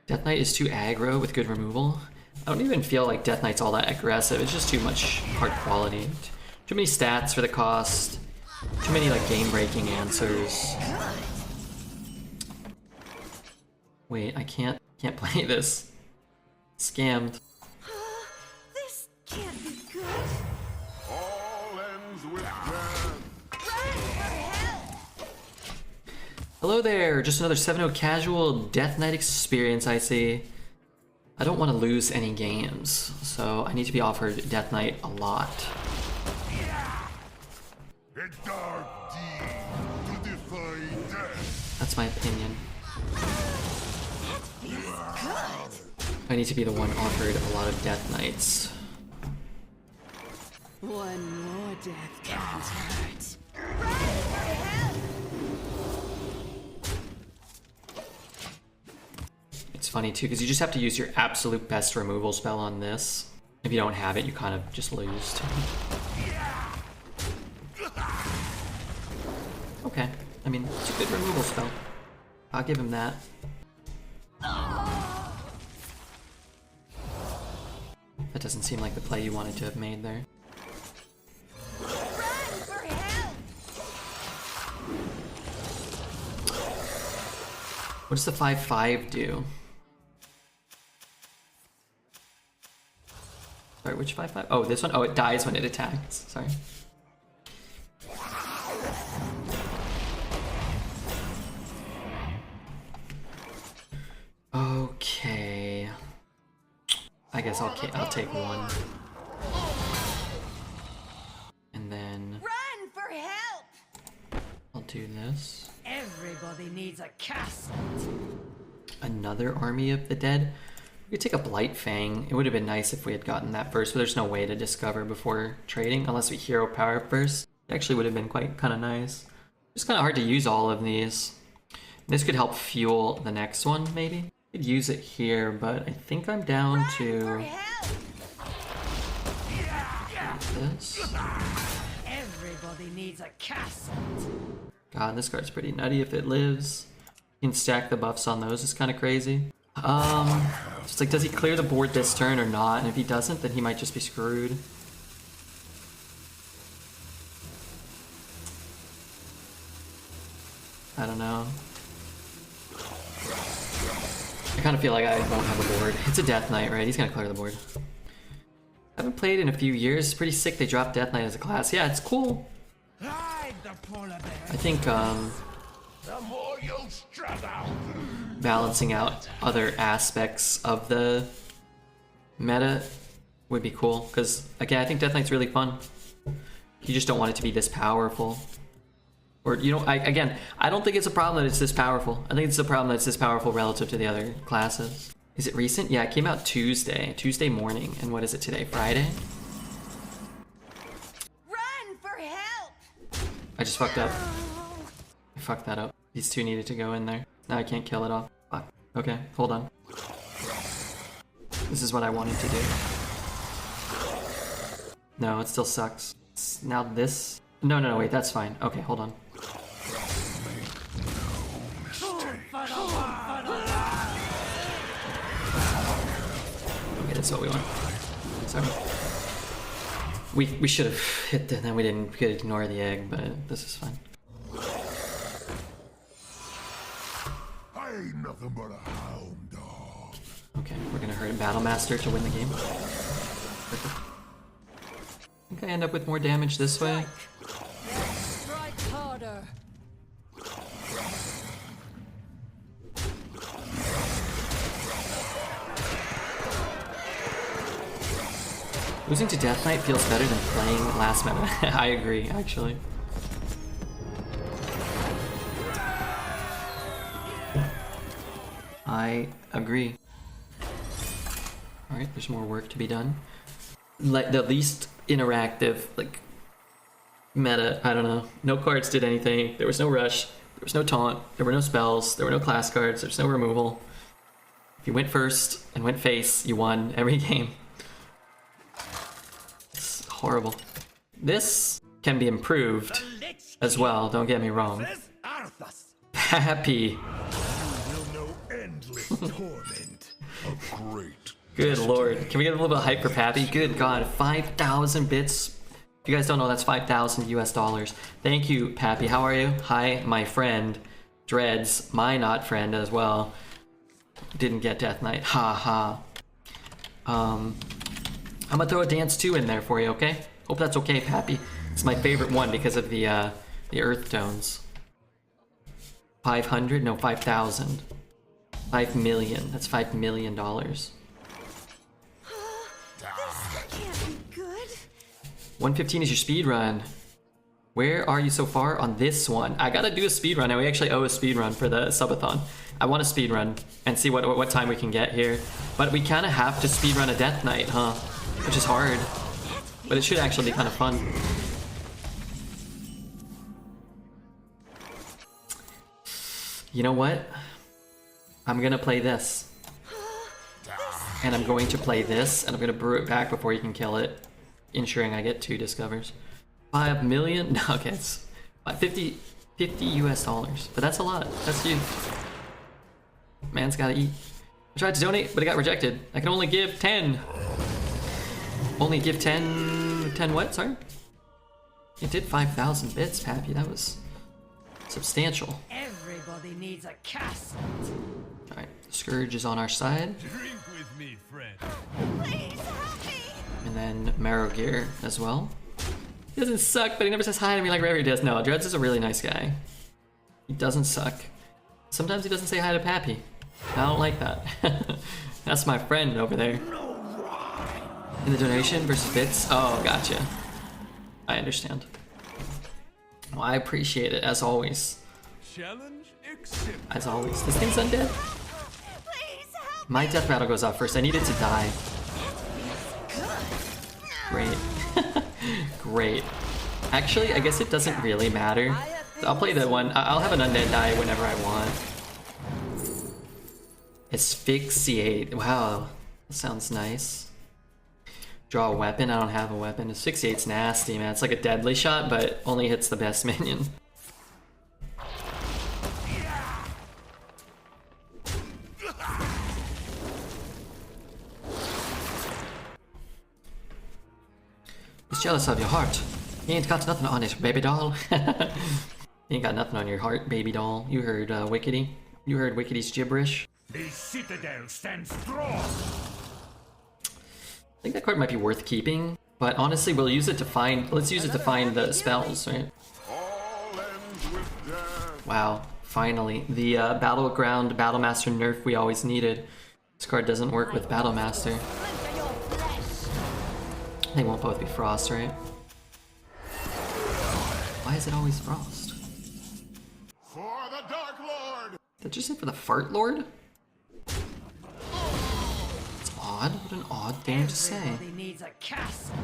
Death Knight is too aggro with good removal. I don't even feel like Death Knight's all that aggressive. It's just too much hard quality. Too many stats for the cost. Too many like game-breaking answers. Wait, I can't play this. Scammed.
This can't be good.
All ends with death.
Hello there, just another 7-0 casual Death Knight experience I see. I don't want to lose any games, so I need to be offered Death Knight a lot.
A dark deed to defy death.
That's my opinion. I need to be the one offered a lot of Death Knights.
One more death can't hurt.
It's funny too, because you just have to use your absolute best removal spell on this. If you don't have it, you kind of just lose too. Okay, I mean, it's a good removal spell. I'll give him that. That doesn't seem like the play you wanted to have made there. What does the 5/5 do? Sorry, which 5/5? Oh, this one? Oh, it dies when it attacks. Sorry. Okay. I guess I'll take one. And then
Run for help!
I'll do this.
Everybody needs a castle.
Another Army of the Dead. We could take a Blight Fang. It would have been nice if we had gotten that first, but there's no way to discover before trading unless we hero power first. It actually would have been kind of nice. It's kind of hard to use all of these. This could help fuel the next one, maybe. Could use it here, but I think I'm down to this.
Everybody needs a castle.
God, this card's pretty nutty if it lives. You can stack the buffs on those. It's kind of crazy. It's like, does he clear the board this turn or not? And if he doesn't, then he might just be screwed. I don't know. I kind of feel like I won't have a board. It's a Death Knight, right? He's gonna clear the board. I haven't played in a few years. It's pretty sick they dropped Death Knight as a class. Yeah, it's cool.
Hide the polar bear.
I think
The more you struggle.
balancing out other aspects of the meta would be cool. Because, again, I think Death Knight's really fun. You just don't want it to be this powerful. Or, you know, I don't think it's a problem that it's this powerful. I think it's a problem that it's this powerful relative to the other classes. Is it recent? Yeah, it came out Tuesday morning. And what is it today? Friday?
Run for help.
I just fucked up. I fucked that up. These two needed to go in there. Now I can't kill it off. Fuck. Okay, hold on. This is what I wanted to do. No, it still sucks. Now this... No, wait, that's fine. Okay, hold on. Okay, that's what we want. Sorry. We should have hit and then we didn't. We could ignore the egg, but this is fine.
I ain't nothing but a hound dog.
Okay, we're gonna hurt Battle Master to win the game. Perfect. I think I end up with more damage this way.
Strike harder.
Losing to Death Knight feels better than playing last meta. I agree, actually. I agree. Alright, there's more work to be done. Like, the least interactive, like, meta, I don't know. No cards did anything. There was no rush. There was no taunt. There were no spells. There were no class cards. There's no removal. If you went first and went face, you won every game. It's horrible. This can be improved as well, don't get me wrong. Happy.
Will know endless torment. A great.
Good lord. Can we get a little bit of hype for Pappy? Good god, 5,000 bits. If you guys don't know, that's 5,000 US dollars. Thank you, Pappy. How are you? Hi, my friend. Dreads, my not friend as well. Didn't get Death Knight. Ha ha. I'm gonna throw a Dance 2 in there for you, okay? Hope that's okay, Pappy. It's my favorite one because of the Earth Tones. 500? No, 5,000. 5 million. That's $5 million.
This can't be good.
115 is your speed run. Where are you so far on this one? I gotta do a speed run, and we actually owe a speed run for the subathon. I want a speed run and see what time we can get here. But we kind of have to speed run a Death Knight, huh? Which is hard. But it should actually be kind of fun. You know what? I'm gonna play this. And I'm going to play this, and I'm gonna brew it back before you can kill it, ensuring I get 2 discovers. 5 million? No, okay, it's 50 US dollars. But that's a lot. That's huge. Man's gotta eat. I tried to donate, but it got rejected. I can only give 10. Only give 10... 10 what? Sorry? It did 5,000 bits, Pappy. That was substantial.
Everybody needs a castle.
Alright, Scourge is on our side.
Drink with me, friend.
Please help me.
And then Marrow Gear as well. He doesn't suck, but he never says hi to me like Reverie does. No, Dreads is a really nice guy. He doesn't suck. Sometimes he doesn't say hi to Pappy. I don't like that. That's my friend over there. In the donation versus bits? Oh, gotcha. I understand. Well, I appreciate it, as always.
Challenge accepted.
As always. This thing's undead?
Please help.
My death battle goes off first. I need it to die. Great. Great. Actually, I guess it doesn't really matter. I'll play the one. I'll have an undead die whenever I want. Asphyxiate. Wow, that sounds nice. Draw a weapon. I don't have a weapon. Asphyxiate's nasty, man. It's like a deadly shot, but only hits the best minion. He's jealous of your heart. He ain't got nothing on it, baby doll. You ain't got nothing on your heart, baby doll. You heard Wickedy. You heard Wickedy's gibberish.
The citadel stands strong.
I think that card might be worth keeping, but honestly, we'll use it to find. Let's use it to find the spells, right?
All ends with death.
Wow, finally, the Battleground Battlemaster nerf we always needed. This card doesn't work with Battlemaster. They won't both be Frost, right? Why is it always Frost?
For the Dark Lord.
Did you say for the Fart Lord? It's odd. What an odd thing to say.
Everybody needs a casket.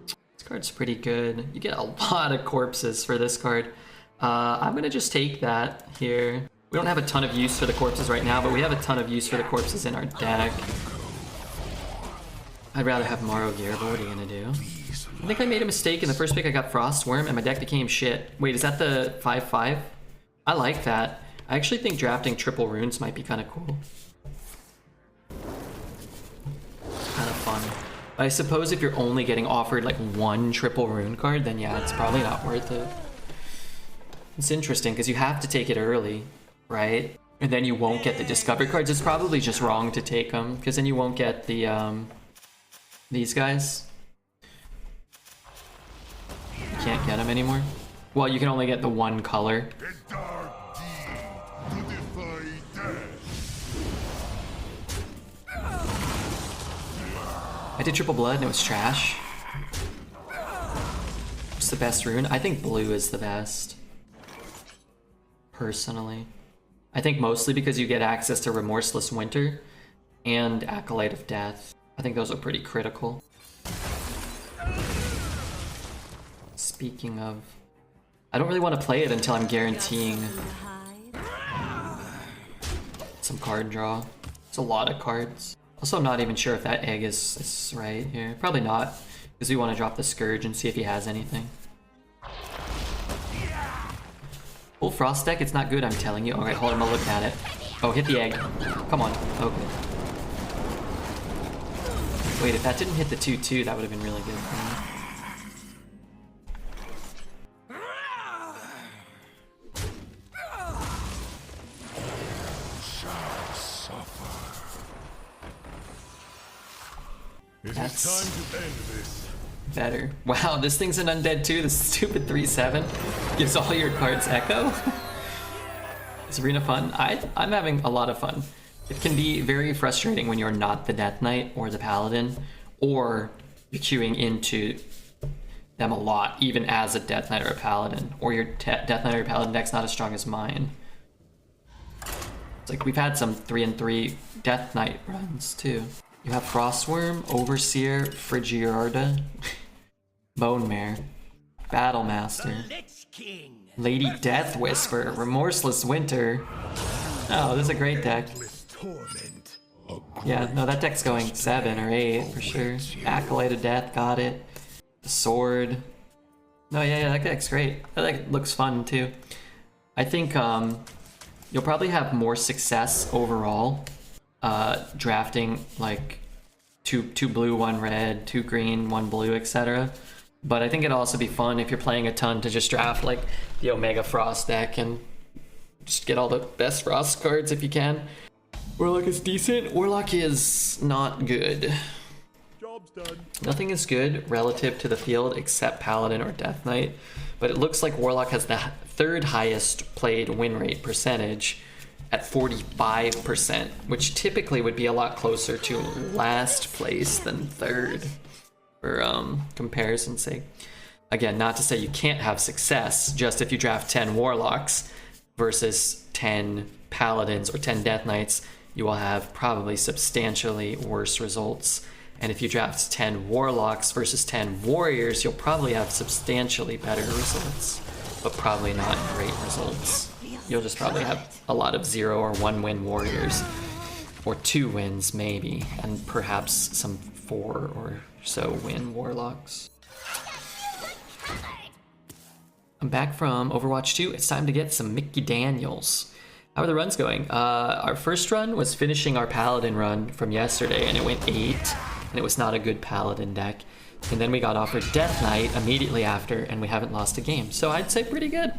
This card's pretty good. You get a lot of corpses for this card. I'm gonna just take that here. We don't have a ton of use for the corpses right now, but we have a ton of use for the corpses in our deck. I'd rather have Morrow Gear, but what are you gonna do? I think I made a mistake in the first pick. I got Frostworm and my deck became shit. Wait, is that the 5/5? I like that. I actually think drafting triple runes might be kind of cool. Kind of fun. But I suppose if you're only getting offered like one triple rune card, then yeah, it's probably not worth it. It's interesting because you have to take it early, right? And then you won't get the discovery cards. It's probably just wrong to take them because then you won't get the these guys. You can't get them anymore. Well, you can only get the one color.
A dark deed to defy death.
I did triple blood and it was trash. What's the best rune? I think blue is the best. Personally. I think mostly because you get access to Remorseless Winter and Acolyte of Death. I think those are pretty critical. Speaking of... I don't really want to play it until I'm guaranteeing some card draw. It's a lot of cards. Also, I'm not even sure if that egg is right here. Probably not, because we want to drop the Scourge and see if he has anything. Full Frost deck, it's not good, I'm telling you. Alright, hold on, I'll look at it. Oh, hit the egg. Come on. Okay. Wait, if that didn't hit the 2/2, that would have been really good for me. That's
Time to end this.
better. Wow, this thing's an undead too. This stupid 3/7 gives all your cards echo. Is Arena fun? I'm having a lot of fun. It can be very frustrating when you're not the Death Knight or the Paladin, or you're queuing into them a lot, even as a Death Knight or a Paladin, or your Death Knight or Paladin deck's not as strong as mine. It's like we've had some 3-3 Death Knight runs too. You have Frostworm, Overseer, Frigiarda, Bone Mare, Battlemaster,
Lich King.
Lady Death Whisper, Remorseless Winter. Oh, this is a great deck.
Torment.
Yeah, no, that deck's going 7 or 8 for sure. Acolyte of Death, got it. The Sword. No, yeah, that deck's great. That deck looks fun too. I think you'll probably have more success overall drafting like two blue, 1 red, 2 green, 1 blue, etc. But I think it'll also be fun if you're playing a ton to just draft like the Omega Frost deck and just get all the best Frost cards if you can. Warlock is decent. Warlock is not good.
Job's done.
Nothing is good relative to the field except Paladin or Death Knight. But it looks like Warlock has the 3rd highest played win rate percentage at 45%, which typically would be a lot closer to last place than 3rd for comparison's sake. Again, not to say you can't have success, just if you draft 10 Warlocks versus 10 Paladins or 10 Death Knights, you will have probably substantially worse results. And if you draft 10 Warlocks versus 10 Warriors, you'll probably have substantially better results. but probably not great results. You'll just probably have a lot of 0 or 1 win warriors, or 2 wins maybe, and perhaps some 4 or so win warlocks. I'm back from Overwatch 2. It's time to get some Mickey Daniels. How are the runs going? Our first run was finishing our Paladin run from yesterday, and it went 8, and it was not a good Paladin deck. And then we got offered Death Knight immediately after, and we haven't lost a game. So I'd say pretty good.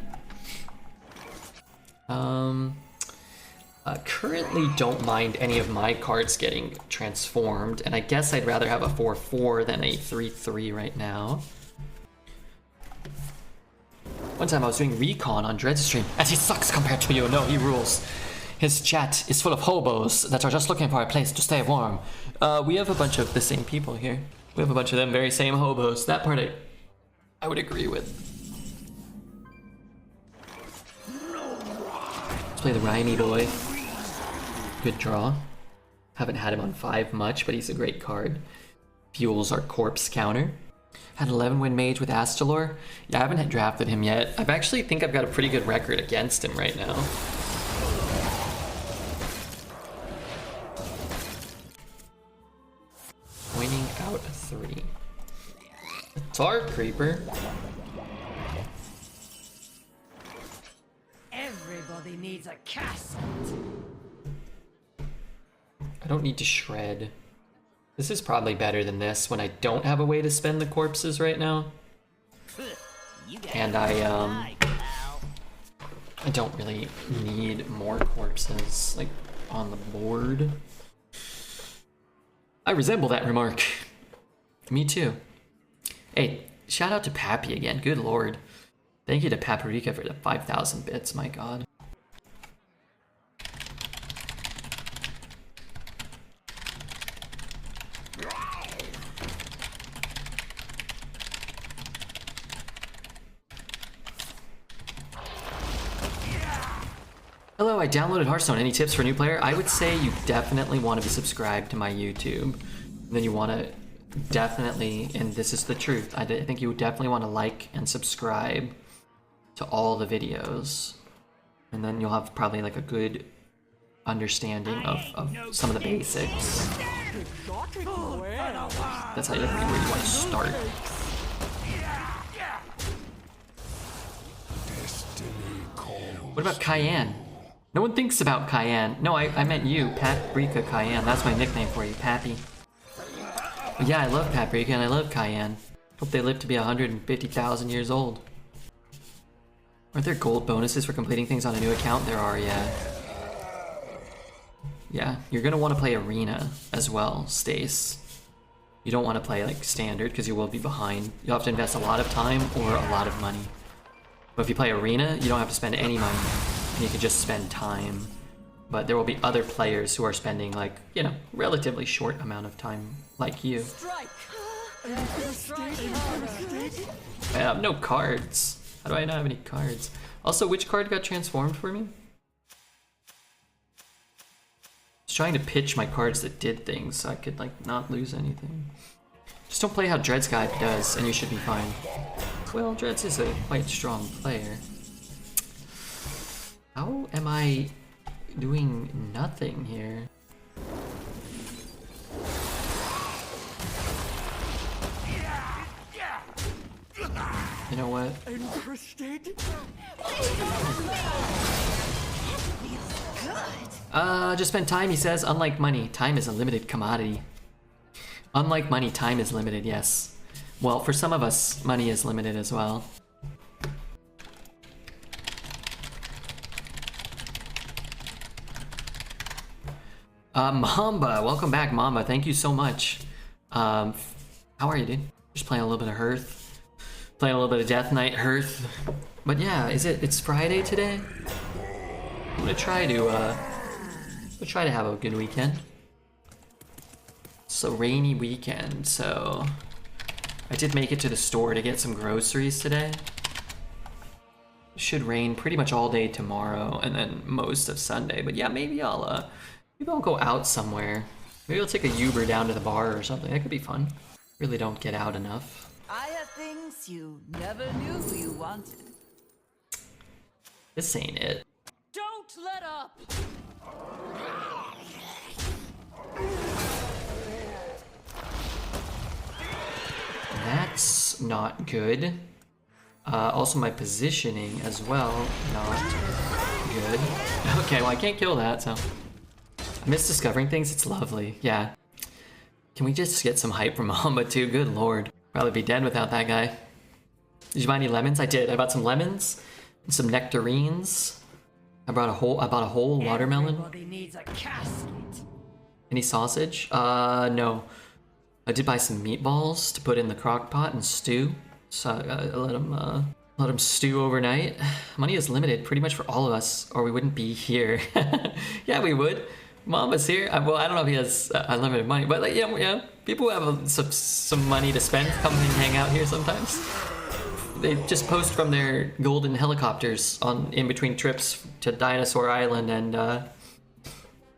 Currently don't mind any of my cards getting transformed, and I guess I'd rather have a 4/4 than a 3/3 right now. One time I was doing recon on Dread's stream, and he sucks compared to you. No, he rules. His chat is full of hobos that are just looking for a place to stay warm. We have a bunch of the same people here. We have a bunch of them very same hobos. That part I would agree with. Let's play the Rhymy boy. Good draw. Haven't had him on 5 much, but he's a great card. Fuels our corpse counter. Had 11 win mage with Astalor. Yeah, I haven't drafted him yet. I actually think I've got a pretty good record against him right now. Winning out a 3. Tar Creeper.
Everybody needs a casket.
I don't need to shred. This is probably better than this when I don't have a way to spend the corpses right now. And I don't really need more corpses, like, on the board. I resemble that remark. Me too. Hey, shout out to Pappy again, good lord. Thank you to Paprika for the 5,000 bits, my god. Hello, I downloaded Hearthstone. Any tips for a new player? I would say you definitely want to be subscribed to my YouTube. Then you want to definitely, and this is the truth, I think you would definitely want to like and subscribe to all the videos. And then you'll have probably like a good understanding of some of the basics. That's how you where you want to start. What about Cayenne? No one thinks about Cayenne. No, I meant you, Paprika Cayenne. That's my nickname for you, Pappy. But yeah, I love Paprika and I love Cayenne. Hope they live to be 150,000 years old. Aren't there gold bonuses for completing things on a new account? There are, yeah. Yeah, you're gonna want to play Arena as well, Stace. You don't want to play like Standard because you will be behind. You'll have to invest a lot of time or a lot of money. But if you play Arena, you don't have to spend any money. And you can just spend time. But there will be other players who are spending like, you know, relatively short amount of time like you.
Strike!
I have no cards. How do I not have any cards? Also, which card got transformed for me? I was trying to pitch my cards that did things so I could like not lose anything. Just don't play how Dread's guy does and you should be fine. Well, Dreads is a quite strong player. How am I doing nothing here? You know what? Just spend time, he says. Unlike money, time is a limited commodity. Unlike money, time is limited, yes. Well, for some of us, money is limited as well. Mamba, welcome back, Mamba. Thank you so much. How are you, dude? Just playing a little bit of Hearth. Playing a little bit of Death Knight Hearth. But yeah, it's Friday today? I'm gonna try to have a good weekend. It's a rainy weekend, so I did make it to the store to get some groceries today. It should rain pretty much all day tomorrow and then most of Sunday. But yeah, maybe I'll go out somewhere. Maybe I'll take a Uber down to the bar or something. That could be fun. Really don't get out enough.
I have things you never knew you wanted.
This ain't it.
Don't let up!
That's not good. Also my positioning as well, not good. Okay, well I can't kill that, so. I miss discovering things, it's lovely, yeah. Can we just get some hype from Mamba too? Good lord. Probably be dead without that guy. Did you buy any lemons? I did. I bought some lemons and some nectarines. I bought a whole watermelon.
Everybody needs a casket.
Any sausage? No. I did buy some meatballs to put in the crock pot and stew. So let them stew overnight. Money is limited pretty much for all of us, or we wouldn't be here. Yeah, we would. Mamba's here. Well, I don't know if he has unlimited money, but like, yeah, people who have some money to spend come and hang out here sometimes. They just post from their golden helicopters in between trips to Dinosaur Island and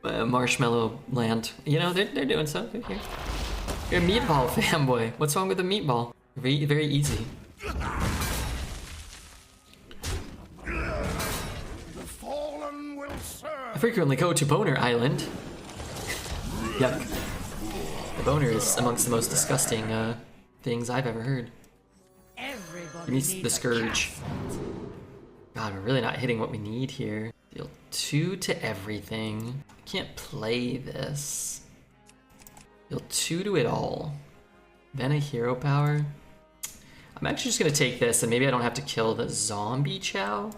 Marshmallow Land. You know, they're doing something here. You're a meatball fanboy. What's wrong with a meatball? Very, very easy.
The fallen will serve.
I frequently go to Boner Island. Yuck. The boner is amongst the most disgusting things I've ever heard.
Everybody
It needs
needs
the
a
scourge.
casket.
God, we're really not hitting what we need here. Deal 2 to everything. I can't play this. Deal 2 to it all. Then a hero power. I'm actually just gonna take this, and maybe I don't have to kill the zombie Chow.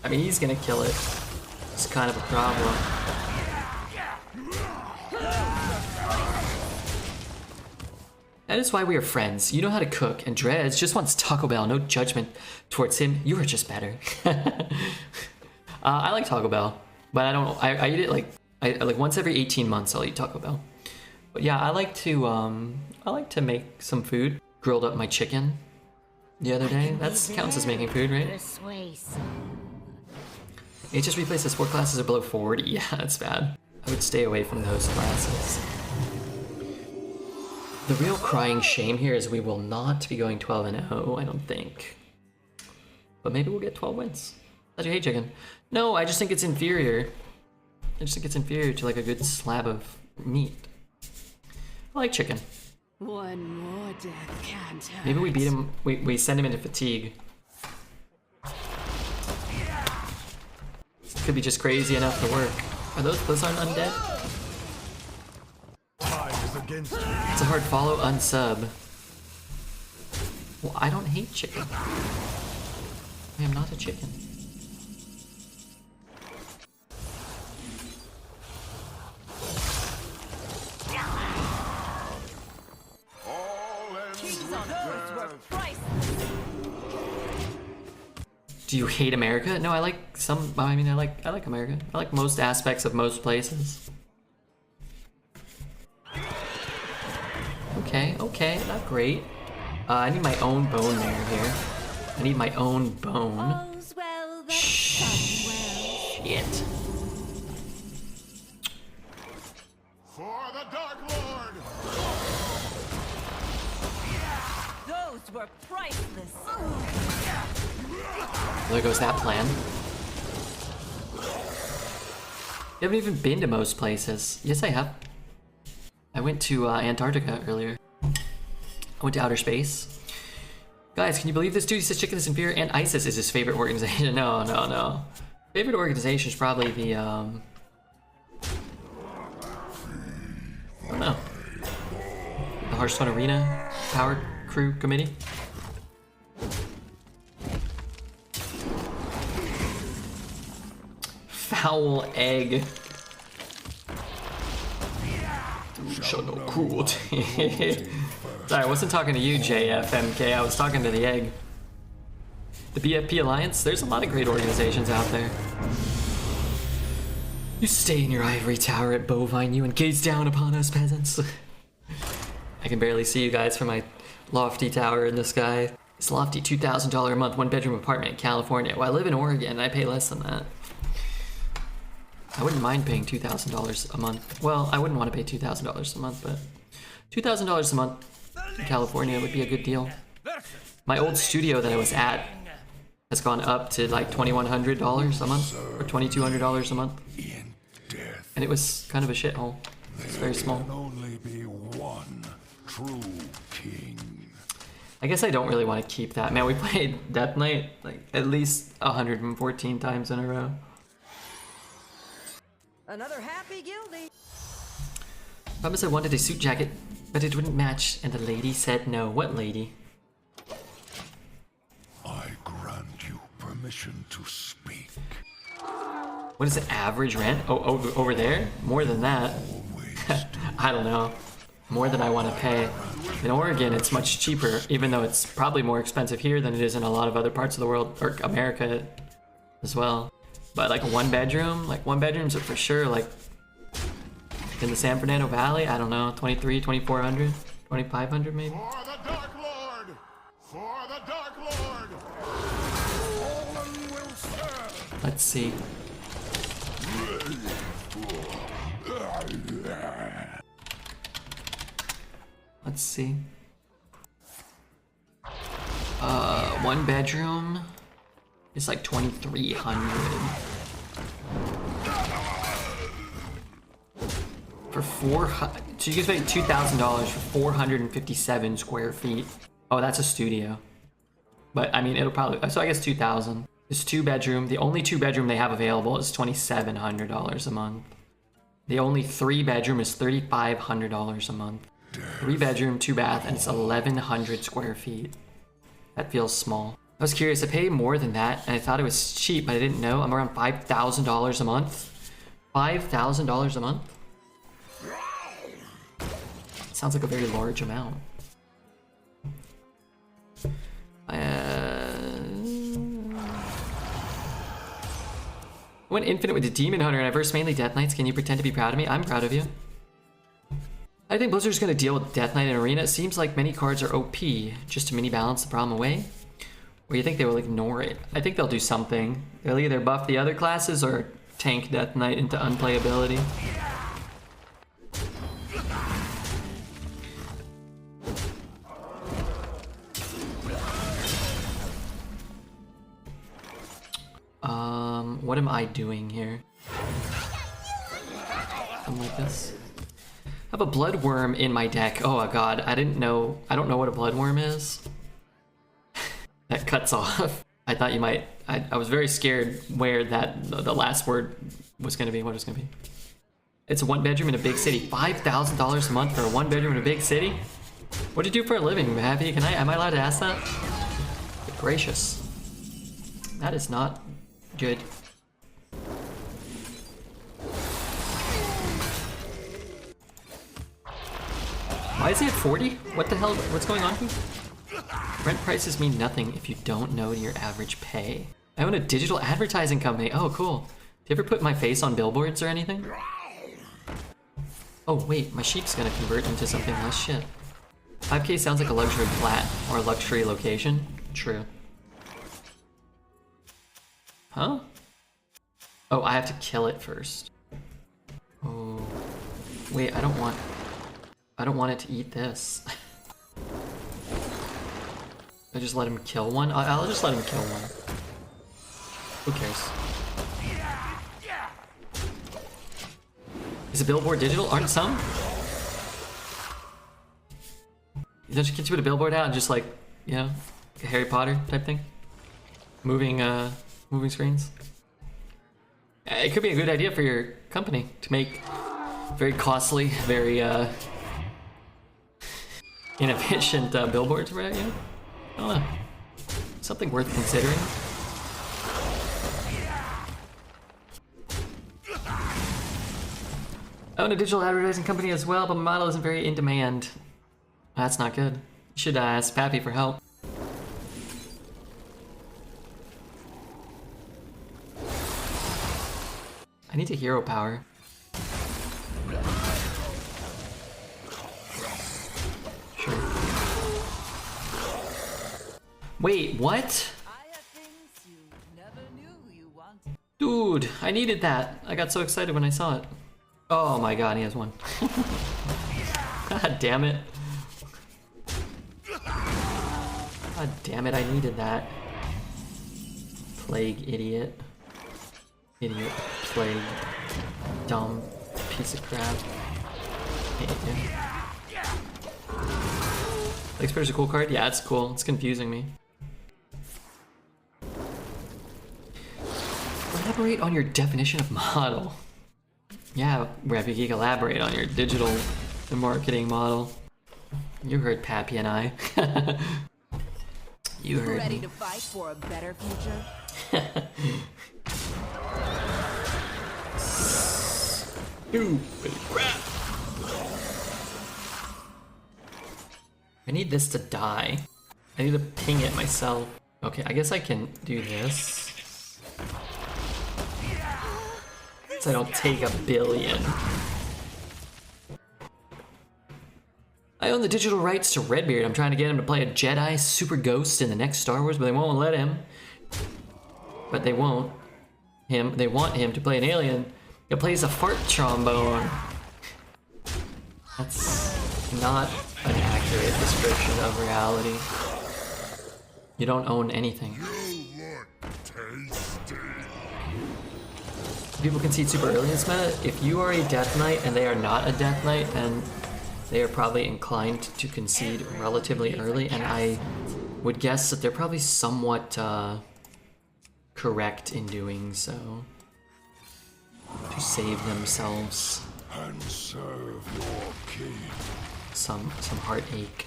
I mean, he's gonna kill it. It's kind of a problem. That is why we are friends. You know how to cook, and Dredz just wants Taco Bell. No judgment towards him. You are just better. I like Taco Bell, but I don't. I eat it like once every 18 months. I'll eat Taco Bell. But yeah, I like to make some food. Grilled up my chicken the other day. That counts as making food, right? HS replaces 4 classes or below 40. Yeah, that's bad. I would stay away from those classes. The real crying shame here is we will not be going 12-0, I don't think. But maybe we'll get 12 wins. How'd you hate chicken? No, I just think it's inferior. I just think it's inferior to like a good slab of meat. I like chicken.
One more death can't hurt.
Maybe we beat him, we send him into fatigue. Could be just crazy enough to work. Are those aren't undead?
Time is against me.
It's a hard follow, unsub. Well, I don't hate chicken. I am not a chicken.
All ends
Kings
with
on earth were
death.
priceless.
Do you hate America? No, I like some. I mean, I like America. I like most aspects of most places. Okay, not great. I need my own bone marrow here. I need my own bone.
All's well that some well.
Shit.
For the Dark Lord.
Those were priceless.
There goes that plan. You haven't even been to most places. Yes, I have. I went to Antarctica earlier. I went to outer space. Guys, can you believe this dude? He says chicken is inferior and ISIS is his favorite organization. No. Favorite organization is probably the, I don't know. The Hearthstone Arena Power Crew Committee. Foul egg. Show no cruelty. Sorry, I wasn't talking to you, JFMK. I was talking to the egg. The BFP Alliance? There's a lot of great organizations out there. You stay in your ivory tower at Bovine, you, and gaze down upon us peasants. I can barely see you guys from my lofty tower in the sky. It's lofty $2,000 a month, 1-bedroom apartment in California. Well, I live in Oregon, and I pay less than that. I wouldn't mind paying $2,000 a month. Well, I wouldn't want to pay $2,000 a month, but $2,000 a month in California would be a good deal.
Versus
My old studio that I was at has gone up to like $2,100 a month or $2,200 a month,
In death,
and it was kind of a shithole. It's very small.
can only be one true king.
I guess I don't really want to keep that. Man, we played Death Knight like at least 114 times in a row.
Another happy guildie.
Promise I wanted a suit jacket, but it wouldn't match, and the lady said no. What lady?
I grant you permission to speak.
What is the average rent? Oh, over there? More than that. I don't know. More than I want to pay. In Oregon, it's much cheaper, even though it's probably more expensive here than it is in a lot of other parts of the world, or America as well. But like one bedrooms are for sure like in the San Fernando Valley, I don't know, 23, 2,400, 2,500 maybe.
For the Dark Lord! For the Dark Lord! Fallen will serve!
Let's see. Let's see. One bedroom is like 2,300. For so you can pay $2,000 for 457 square feet. Oh, that's a studio. But I mean, it'll probably, so I guess 2,000. This 2-bedroom, the only 2-bedroom they have available is $2,700 a month. The only 3-bedroom is $3,500 a month. 3-bedroom, 2-bath, and it's 1,100 square feet. That feels small. I was curious, I pay more than that, and I thought it was cheap, but I didn't know. I'm around $5,000 a month. $5,000 a month? Sounds like a very large amount. Went infinite with the Demon Hunter and I versed mainly Death Knights. Can you pretend to be proud of me? I'm proud of you. I think Blizzard's gonna deal with Death Knight and Arena. It seems like many cards are OP just to mini balance the problem away. Or you think they will ignore it? I think they'll do something. They'll either buff the other classes or tank Death Knight into unplayability. What am I doing here? Something like this. I have a Bloodworm in my deck. Oh god, I don't know what a Bloodworm is. That cuts off. I thought you might, I was very scared where the last word was gonna be, what it was gonna be. It's a 1-bedroom in a big city. $5,000 a month for a 1-bedroom in a big city? What do you do for a living, Happy? Am I allowed to ask that? Good gracious. That is not good. Why is he at 40? What the hell? What's going on here? Rent prices mean nothing if you don't know your average pay. I own a digital advertising company. Oh, cool. Do you ever put my face on billboards or anything? Oh, wait. My sheep's gonna convert into something less shit. 5K sounds like a luxury flat or a luxury location. True. Huh? Oh, I have to kill it first. Oh. Wait, I don't want it to eat this. I just let him kill one? I'll just let him kill one. Who cares? Is a billboard digital? Aren't some? Don't you put a billboard out and just like, you know, a Harry Potter type thing? Moving screens? It could be a good idea for your company to make very costly, very inefficient billboards, right? You know? I don't know. Something worth considering. I own a digital advertising company as well, but my model isn't very in demand. That's not good. You should ask Pappy for help. I need to hero power. Sure. Wait, what?
I have things you never knew you wanted.
Dude, I needed that. I got so excited when I saw it. Oh my god, he has one. God damn it. God God damn it, I needed that. Plague idiot. Idiot. Plague. Dumb piece of crap. Hate you. Expert's a cool card? Yeah, it's cool. It's confusing me. Elaborate on your definition of model. Yeah, Rapid Geek, elaborate on your digital marketing model. You heard Pappy and I. You heard
Ready
me.
to fight for a better future?
Stupid crap. I need this to die. I need to ping it myself. Okay, I guess I can do this. So I don't take 1 billion. I own the digital rights to Redbeard. I'm trying to get him to play a Jedi Super Ghost in the next Star Wars, but they won't let him. But they won't. They want him to play an alien that plays a fart trombone. That's not an accurate description of reality. You don't own anything.
You look tasty.
People concede super early in this meta. If you are a Death Knight and they are not a Death Knight, then they are probably inclined to concede relatively early, and I would guess that they're probably somewhat correct in doing so. To save themselves
And serve your king.
some heartache.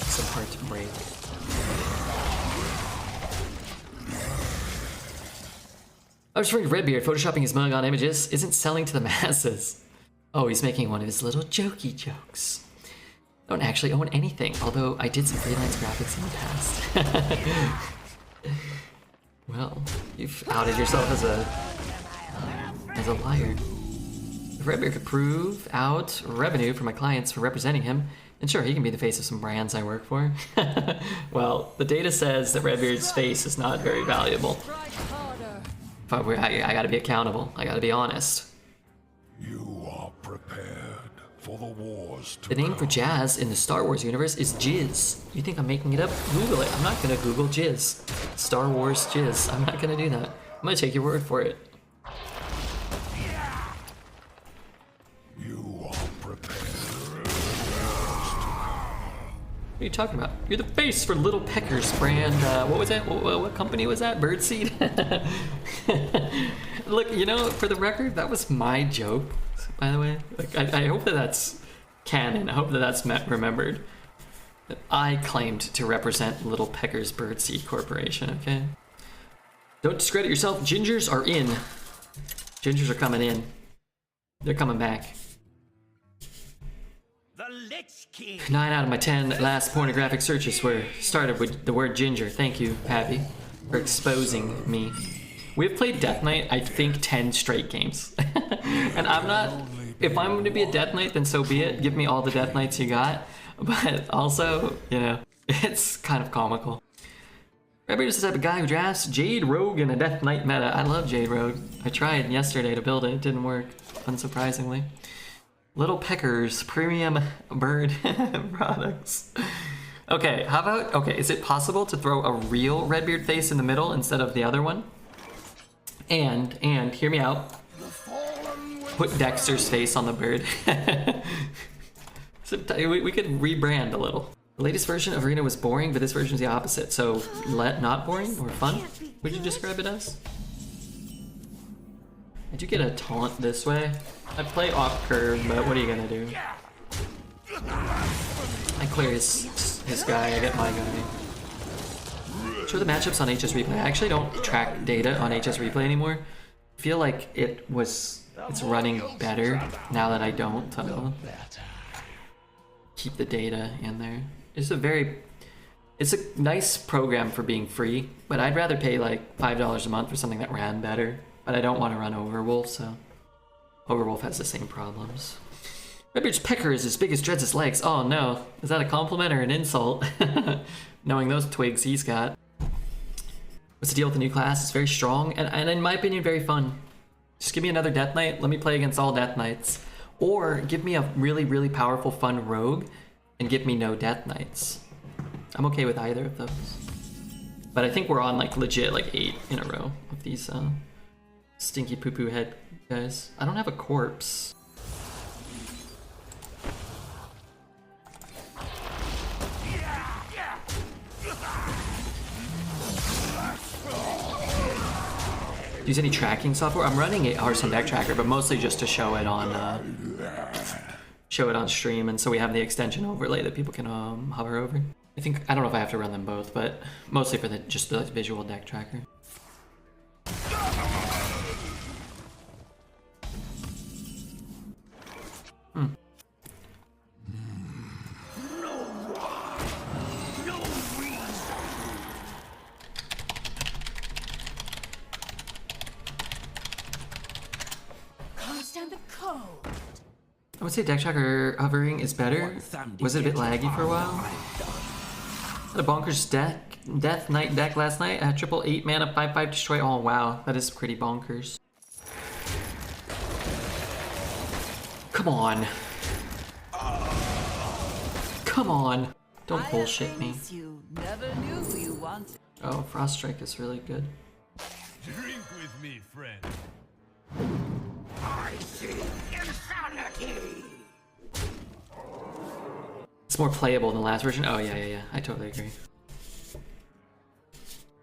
Some heartbreak. I was referring to Redbeard photoshopping his mug on images isn't selling to the masses. Oh, he's making one of his little jokey jokes. I don't actually own anything, although I did some freelance graphics in the past. Well, you've outed yourself as a liar. If Redbeard could prove out revenue for my clients for representing him, then sure, he can be the face of some brands I work for. Well, the data says that Redbeard's face is not very valuable.
Strike harder.
But I gotta be accountable. I gotta be honest.
You are prepared for the wars to
The name for
come.
jazz in the Star Wars universe is Jizz. You think I'm making it up? Google it. I'm not gonna Google Jizz. Star Wars Jizz. I'm not gonna do that. I'm gonna take your word for it.
You are prepared.
What are you talking about? You're the face for Little Peckers brand. What was that? What company was that? Birdseed? Look, you know, for the record, that was my joke, by the way. Like, I hope that that's canon. I hope that that's remembered. That I claimed to represent Little Peckers Birdseed Corporation, okay? Don't discredit yourself. Gingers are in. Gingers are coming in. They're coming back.
The Lich King.
9 out of my 10 last pornographic searches were started with the word ginger. Thank you, Pappy, for exposing me. We've played Death Knight, I think, 10 straight games. And I'm not... If I'm going to be a Death Knight, then so be it. Give me all the Death Knights you got. But also, you know, it's kind of comical. Redbeard is the type of guy who drafts Jade Rogue in a Death Knight meta. I love Jade Rogue. I tried yesterday to build it. It didn't work, unsurprisingly. Little Peckers premium bird products. Okay, how about... Okay, is it possible to throw a real Redbeard face in the middle instead of the other one? And hear me out. Put Dexter's face on the bird. So we could rebrand a little. The latest version of Arena was boring, but this version is the opposite. So, not boring or fun? Would you describe it as? Did you get a taunt this way? I play off curve, but what are you gonna do? I clear his guy, I get my guy. Show the matchups on HS Replay. I actually don't track data on HS Replay anymore. I feel like it's running better now that I don't keep the data in there. It's a nice program for being free, but I'd rather pay like $5 a month for something that ran better. But I don't want to run Overwolf, so Overwolf has the same problems. Redbeard's pecker is as big as Dread's legs. Oh no, is that a compliment or an insult? Knowing those twigs he's got. What's the deal with the new class? It's very strong and in my opinion very fun. Just give me another Death Knight, let me play against all Death Knights. Or give me a really, really powerful fun rogue and give me no Death Knights. I'm okay with either of those. But I think we're on like legit like 8 in a row of these stinky poo-poo head guys. I don't have a corpse. Use any tracking software? I'm running a Hearthstone deck tracker, but mostly just to show it on stream, and so we have the extension overlay that people can hover over. I don't know if I have to run them both, but mostly for just the visual deck tracker. I would say deck tracker hovering is better. Was it a bit laggy for a while? Had a bonkers Death Knight deck last night. I had triple 8 mana 5/5 destroy. Oh wow, that is pretty bonkers. Come on. Come on. Don't bullshit me.
You never knew you wanted.
Oh, Frost Strike is really good.
Drink with me, friend.
I see insanity.
It's more playable than the last version. Oh yeah. I totally agree.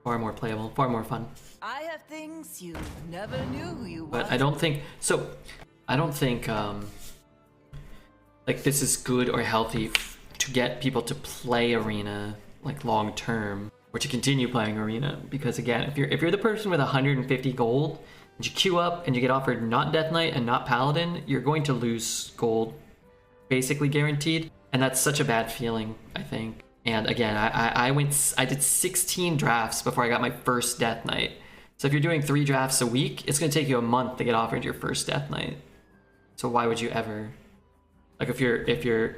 Far more playable, far more fun.
I have things you never knew you wanted.
But I don't think so. I don't think like this is good or healthy to get people to play Arena like long term, or to continue playing Arena, because again, if you're the person with 150 gold and you queue up and you get offered not Death Knight and not Paladin, you're going to lose gold, basically guaranteed, and that's such a bad feeling, I think. And again, I did 16 drafts before I got my first Death Knight. So if you're doing 3 drafts a week, it's going to take you a month to get offered your first Death Knight. So why would you ever, like, if you're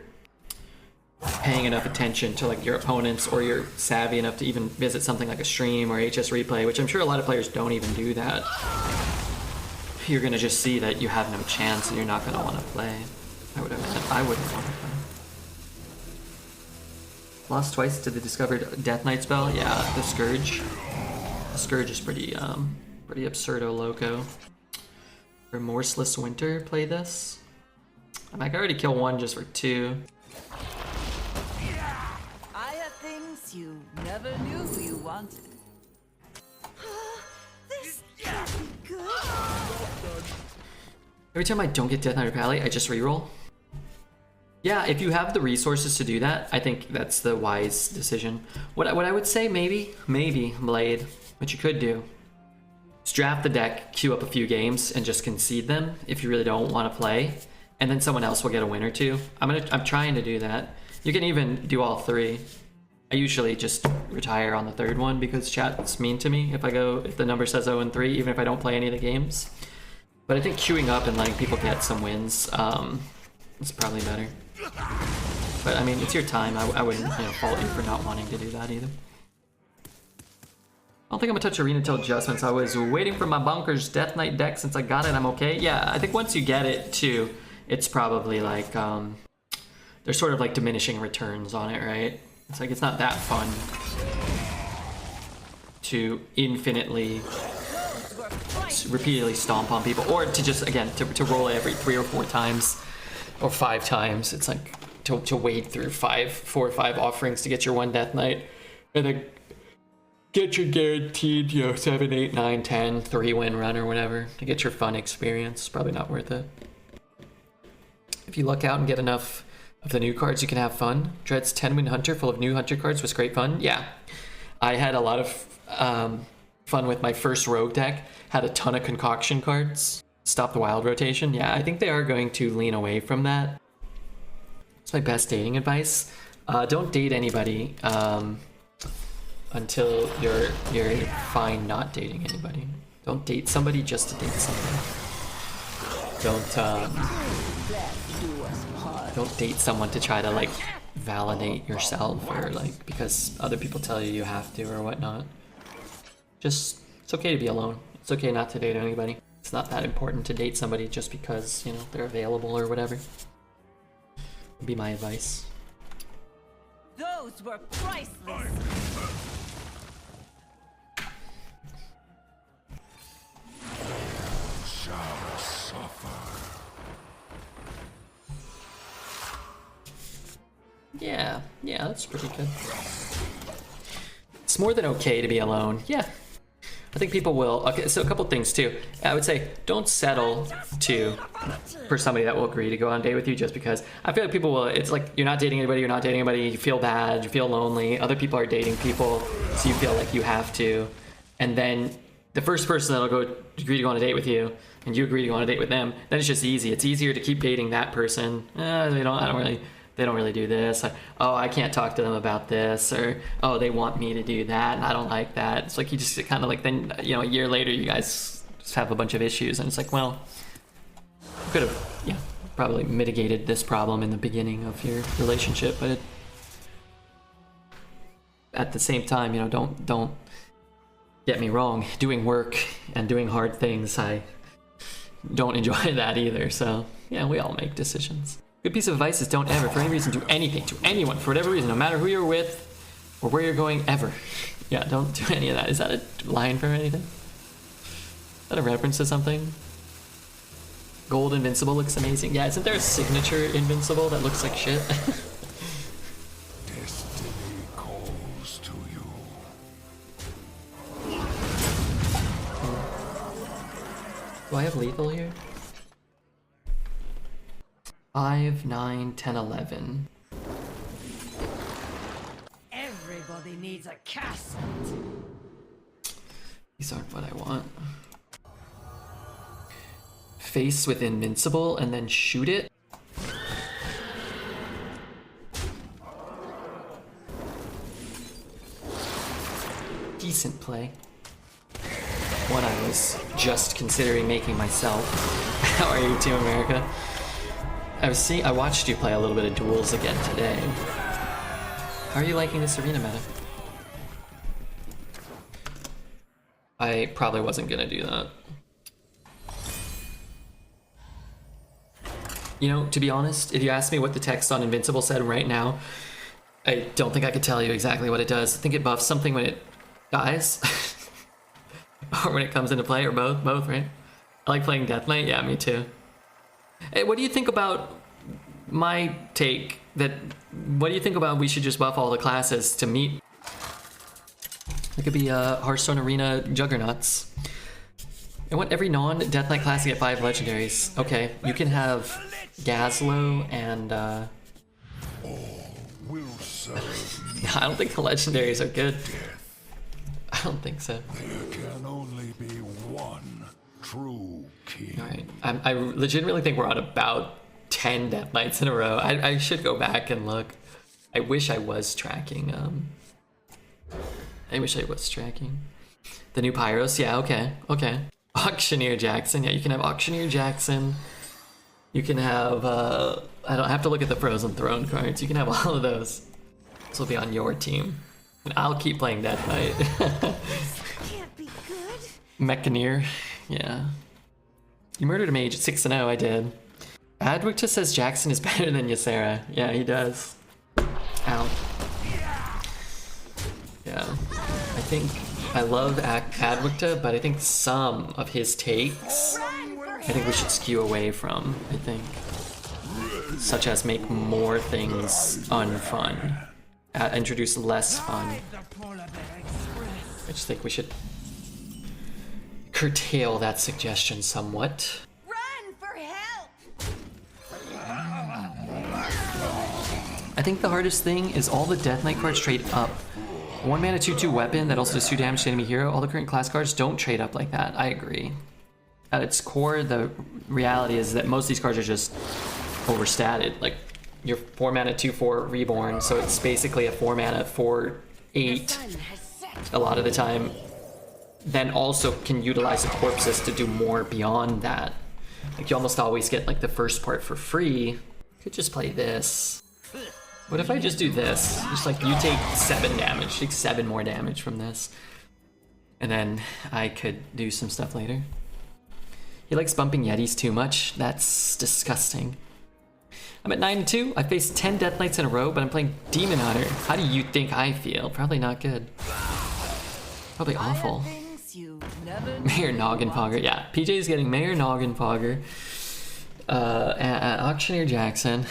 paying enough attention to like your opponents, or you're savvy enough to even visit something like a stream or HS replay, which I'm sure a lot of players don't even do that, you're gonna just see that you have no chance and you're not gonna want to play. I wouldn't want to play. Lost twice to the discovered Death Knight spell. Yeah, the Scourge. The Scourge is pretty absurdo loco. Remorseless Winter, play this. I might already kill 1 just for 2.
I have things you never knew you wanted. This can't be good.
Every time I don't get Death Knight or Pally, I just reroll. Yeah, if you have the resources to do that, I think that's the wise decision. What I would say, maybe Blade, what you could do is draft the deck, queue up a few games, and just concede them if you really don't want to play, and then someone else will get a win or 2. I'm trying to do that. You can even do all 3. I usually just retire on the 3rd one because chat's mean to me if the number says 0-3, even if I don't play any of the games. But I think queuing up and letting people get some wins is probably better. But I mean, it's your time. I wouldn't fault you for not wanting to do that either. I don't think I'm gonna touch Arena until adjustments. I was waiting for my bonkers Death Knight deck. Since I got it, I'm okay. Yeah, I think once you get it too, it's probably like there's sort of like diminishing returns on it, right? It's like it's not that fun to infinitely repeatedly stomp on people, or to just again to roll every 3 or 4 times or 5 times. It's like to wade through 4 or 5 offerings to get your 1 Death Knight, and then get your guaranteed 7, 8, 9, 10 3-win run or whatever to get your fun experience. Probably not worth it. If you luck out and get enough of the new cards, you can have fun. Dread's 10-win Hunter full of new Hunter cards was great fun. Yeah, I had a lot of fun with my first Rogue deck. Had a ton of concoction cards. Stop the wild rotation. Yeah, I think they are going to lean away from that. It's my best dating advice. Don't date anybody until you're fine not dating anybody. Don't date somebody just to date somebody. Don't date someone to try to like validate yourself, or like because other people tell you have to or whatnot. Just, it's okay to be alone. It's okay not to date anybody. It's not that important to date somebody just because, they're available or whatever. Would be my advice.
Those Those were priceless.
Shall suffer.
Yeah, that's pretty good. It's more than okay to be alone. Yeah. I think people will. Okay, so a couple things too. I would say don't settle for somebody that will agree to go on a date with you just because. I feel like people will. It's like you're not dating anybody, you feel bad, you feel lonely. Other people are dating people, so you feel like you have to. And then the first person that'll agree to go on a date with you, and you agree to go on a date with them, then it's just easy. It's easier to keep dating that person. They don't really do this. Like, oh, I can't talk to them about this, or oh, they want me to do that, and I don't like that. It's like you just kind of like then a year later you guys just have a bunch of issues, and it's like, well, you could have probably mitigated this problem in the beginning of your relationship, but at the same time, don't get me wrong. Doing work and doing hard things, I don't enjoy that either. So yeah, we all make decisions. Good piece of advice is don't ever, for any reason, do anything to anyone, for whatever reason, no matter who you're with or where you're going, ever. Yeah, don't do any of that. Is that a line from anything? Is that a reference to something? Gold Invincible looks amazing. Yeah, isn't there a signature Invincible that looks like shit?
Destiny calls to you.
Do I have lethal here? 5, 9, 10, 11.
Everybody needs a casket.
These aren't what I want. Face with Invincible and then shoot it? Decent play. One I was just considering making myself. How are you, Team America? I watched you play a little bit of duels again today. How are you liking this arena meta? I probably wasn't gonna do that. To be honest, if you asked me what the text on Invincible said right now, I don't think I could tell you exactly what it does. I think it buffs something when it dies. Or when it comes into play, or both, right? I like playing Death Knight, yeah, me too. Hey, what do you think about my take what do you think about we should just buff all the classes to meet? It could be Hearthstone Arena Juggernauts. I want every non-Death Knight class to get 5 legendaries. Okay, you can have Gazlo and
All will serve you.
I don't think the legendaries are good. I don't think so.
There can only be one true king.
Alright, I legitimately think we're on about 10 Death Knights in a row. I should go back and look. I wish I was tracking. I wish I was tracking. The new Pyros, yeah, okay. Auctioneer Jackson, yeah, you can have Auctioneer Jackson. You can have, I don't have to look at the Frozen Throne cards. You can have all of those. This will be on your team. And I'll keep playing Death Knight.
Can't be good.
Mechaneer, yeah. You murdered a mage at 6-0, I did. Adwicta says Jackson is better than Ysera. Yeah, he does. Ow. Yeah. I think I love Adwicta, but I think some of his takes, I think we should skew away from, I think. Such as make more things unfun. Introduce less fun. I just think we should curtail that suggestion somewhat.
Run for help!
I think the hardest thing is all the Death Knight cards trade up. 1 mana 2/2 weapon that also does 2 damage to enemy hero. All the current class cards don't trade up like that. I agree. At its core, the reality is that most of these cards are just overstated. Like your 4 mana 2/4 reborn, so it's basically a 4 mana 4/8 a lot of the time. Then also can utilize the corpses to do more beyond that. Like you almost always get like the first part for free. Could just play this. What if I just do this? Just like you take 7 damage, take 7 more damage from this. And then I could do some stuff later. He likes bumping Yetis too much. That's disgusting. I'm at 9-2. I faced 10 Death Knights in a row, but I'm playing Demon Hunter. How do you think I feel? Probably not good. Probably awful. Mayor Noggenpogger. Yeah, PJ's getting Mayor Noggenpogger at Auctioneer Jackson.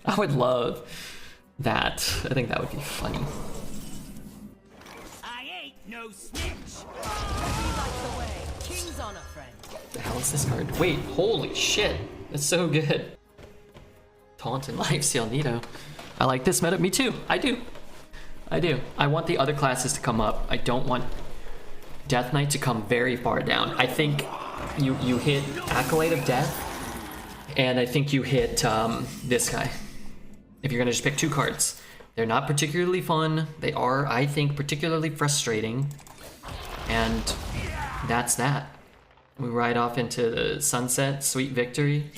I would love that. I think that would be funny.
I ain't no snitch.
What the hell is this card? Wait, holy shit. That's so good. Taunt and Lifesteal Nito. I like this meta. Me too. I do. I want the other classes to come up. I don't want Death Knight to come very far down. I think you hit Acolyte of Death, and I think you hit this guy. If you're gonna just pick 2 cards. They're not particularly fun. They are, I think, particularly frustrating. And that's that. We ride off into the sunset, sweet victory.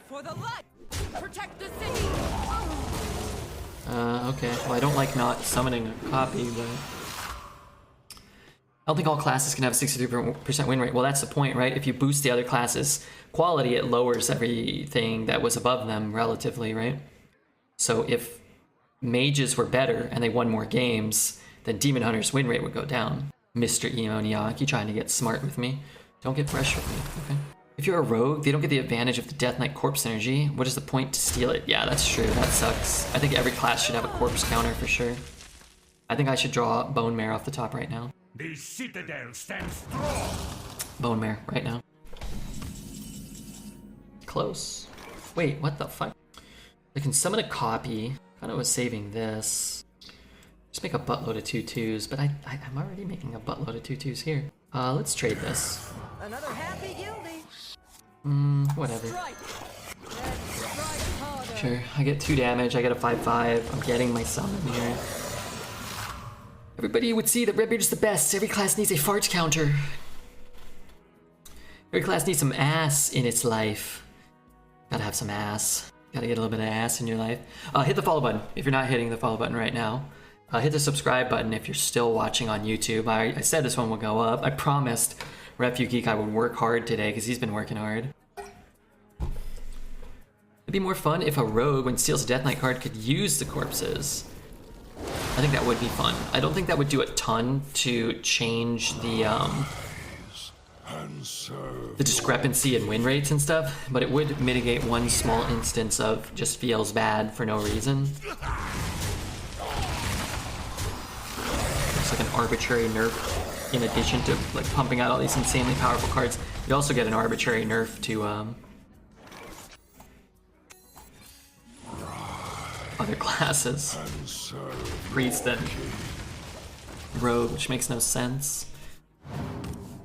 For the light, protect the city.
Okay. Well, I don't like not summoning a copy, but I don't think all classes can have a 63% win rate. Well, that's the point, right? If you boost the other classes' quality, it lowers everything that was above them relatively, right? So if mages were better and they won more games, then Demon Hunter's win rate would go down. Mr. Emo Niaki trying to get smart with me. Don't get fresh with me, okay? If you're a rogue, they don't get the advantage of the Death Knight corpse energy. What is the point to steal it? Yeah, that's true. That sucks. I think every class should have a corpse counter for sure. I think I should draw Bone Mare off the top right now.
The citadel stands strong.
Bone Mare right now. Close. Wait, what the fuck? I can summon a copy. Kind of was saving this. Just make a buttload of 2/2s, but I'm already making a buttload of 2/2s here. Let's trade this.
Another happy guildie.
Whatever.
Strike. Let's strike harder.
Sure, I get 2 damage, I get a 5/5. I'm getting my summon here. Everybody would see that Redbeard is the best. Every class needs a fart counter. Every class needs some ass in its life. Gotta have some ass. Gotta get a little bit of ass in your life. Hit the follow button if you're not hitting the follow button right now. Hit the subscribe button if you're still watching on YouTube. I said this one will go up. I promised Refu Geek I would work hard today because he's been working hard. It'd be more fun if a rogue, when steals a Death Knight card, could use the corpses. I think that would be fun. I don't think that would do a ton to change the discrepancy in win rates and stuff, but it would mitigate one small instance of just feels bad for no reason. It's like an arbitrary nerf in addition to like pumping out all these insanely powerful cards. You also get an arbitrary nerf to other classes. Priest and rogue, which makes no sense.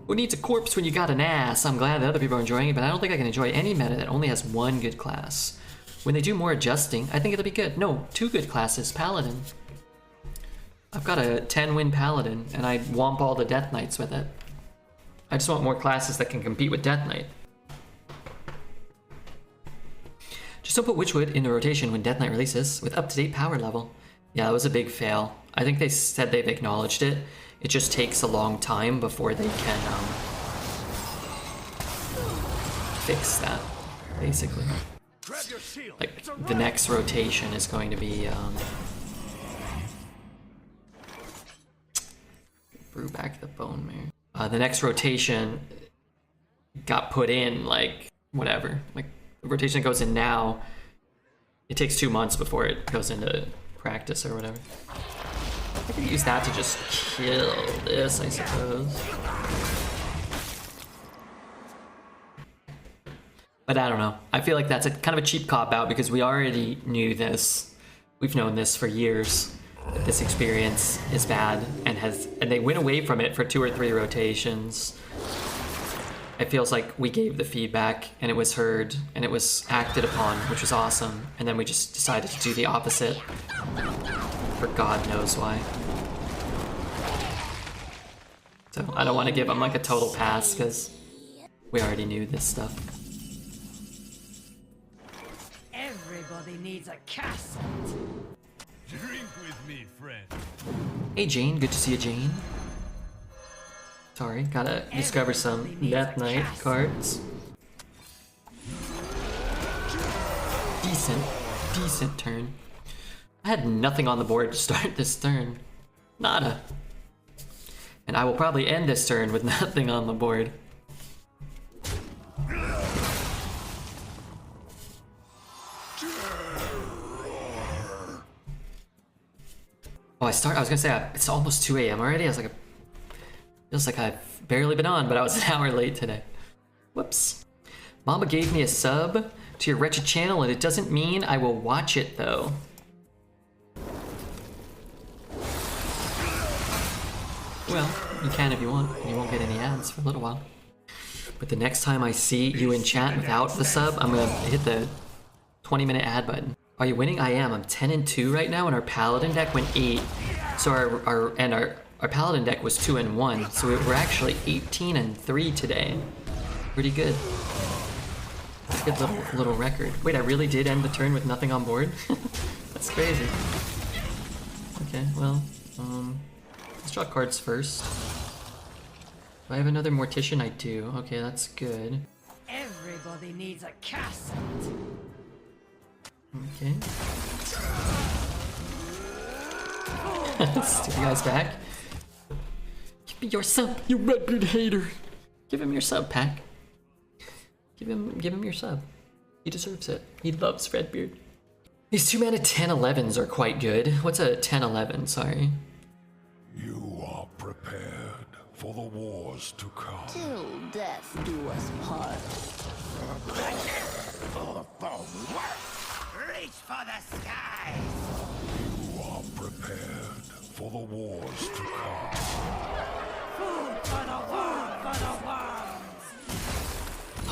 Who needs a corpse when you got an ass? I'm glad that other people are enjoying it, but I don't think I can enjoy any meta that only has 1 good class. When they do more adjusting, I think it'll be good. No, 2 good classes. Paladin. I've got a 10-win Paladin, and I womp all the Death Knights with it. I just want more classes that can compete with Death Knight. Just don't put Witchwood in the rotation when Death Knight releases with up-to-date power level. Yeah, that was a big fail. I think they said they've acknowledged it. It just takes a long time before they can fix that, basically. Like, the next rotation is going to be brew back the Bone Mare. The next rotation got put in, like, whatever. Like, the rotation that goes in now, it takes 2 months before it goes into practice or whatever. I could use that to just kill this, I suppose. But I don't know. I feel like that's a kind of a cheap cop-out because we already knew this. We've known this for years. That this experience is bad and they went away from it for 2 or 3 rotations. It feels like we gave the feedback and it was heard and it was acted upon, which was awesome. And then we just decided to do the opposite. For God knows why. So I don't want to give them like a total pass because we already knew this stuff.
Everybody needs a castle.
Drink with me, friend.
Hey Jane, good to see you, Jane. Sorry, gotta discover some Death Knight cards. decent turn. I had nothing on the board to start this turn. Nada. And I will probably end this turn with nothing on the board. Oh, I was gonna say, it's almost 2 a.m. already. I was like, feels like I've barely been on, but I was an hour late today. Whoops. Mama gave me a sub to your wretched channel, and it doesn't mean I will watch it, though. Well, you can if you want, and you won't get any ads for a little while. But the next time I see you in chat without the sub, I'm gonna hit the 20-minute ad button. Are you winning? I am. I'm 10-2 right now, and our Paladin deck went 8. So our Paladin deck was 2-1. So we're actually 18-3 today. Pretty good. Good little record. Wait, I really did end the turn with nothing on board? That's crazy. Okay, well, let's draw cards first. Do I have another Mortician? I do. Okay, that's good.
Everybody needs a castle.
Okay. Stupid guy's back. Give me your sub, you Redbeard hater. Give him your sub, Pack. Give him your sub. He deserves it. He loves Redbeard. These 2-mana 10/11s are quite good. What's a 10/11? Sorry.
You are prepared for the wars to come.
Till death do us part.
Reach for the skies!
You are prepared for the wars to come.
Food for the worms!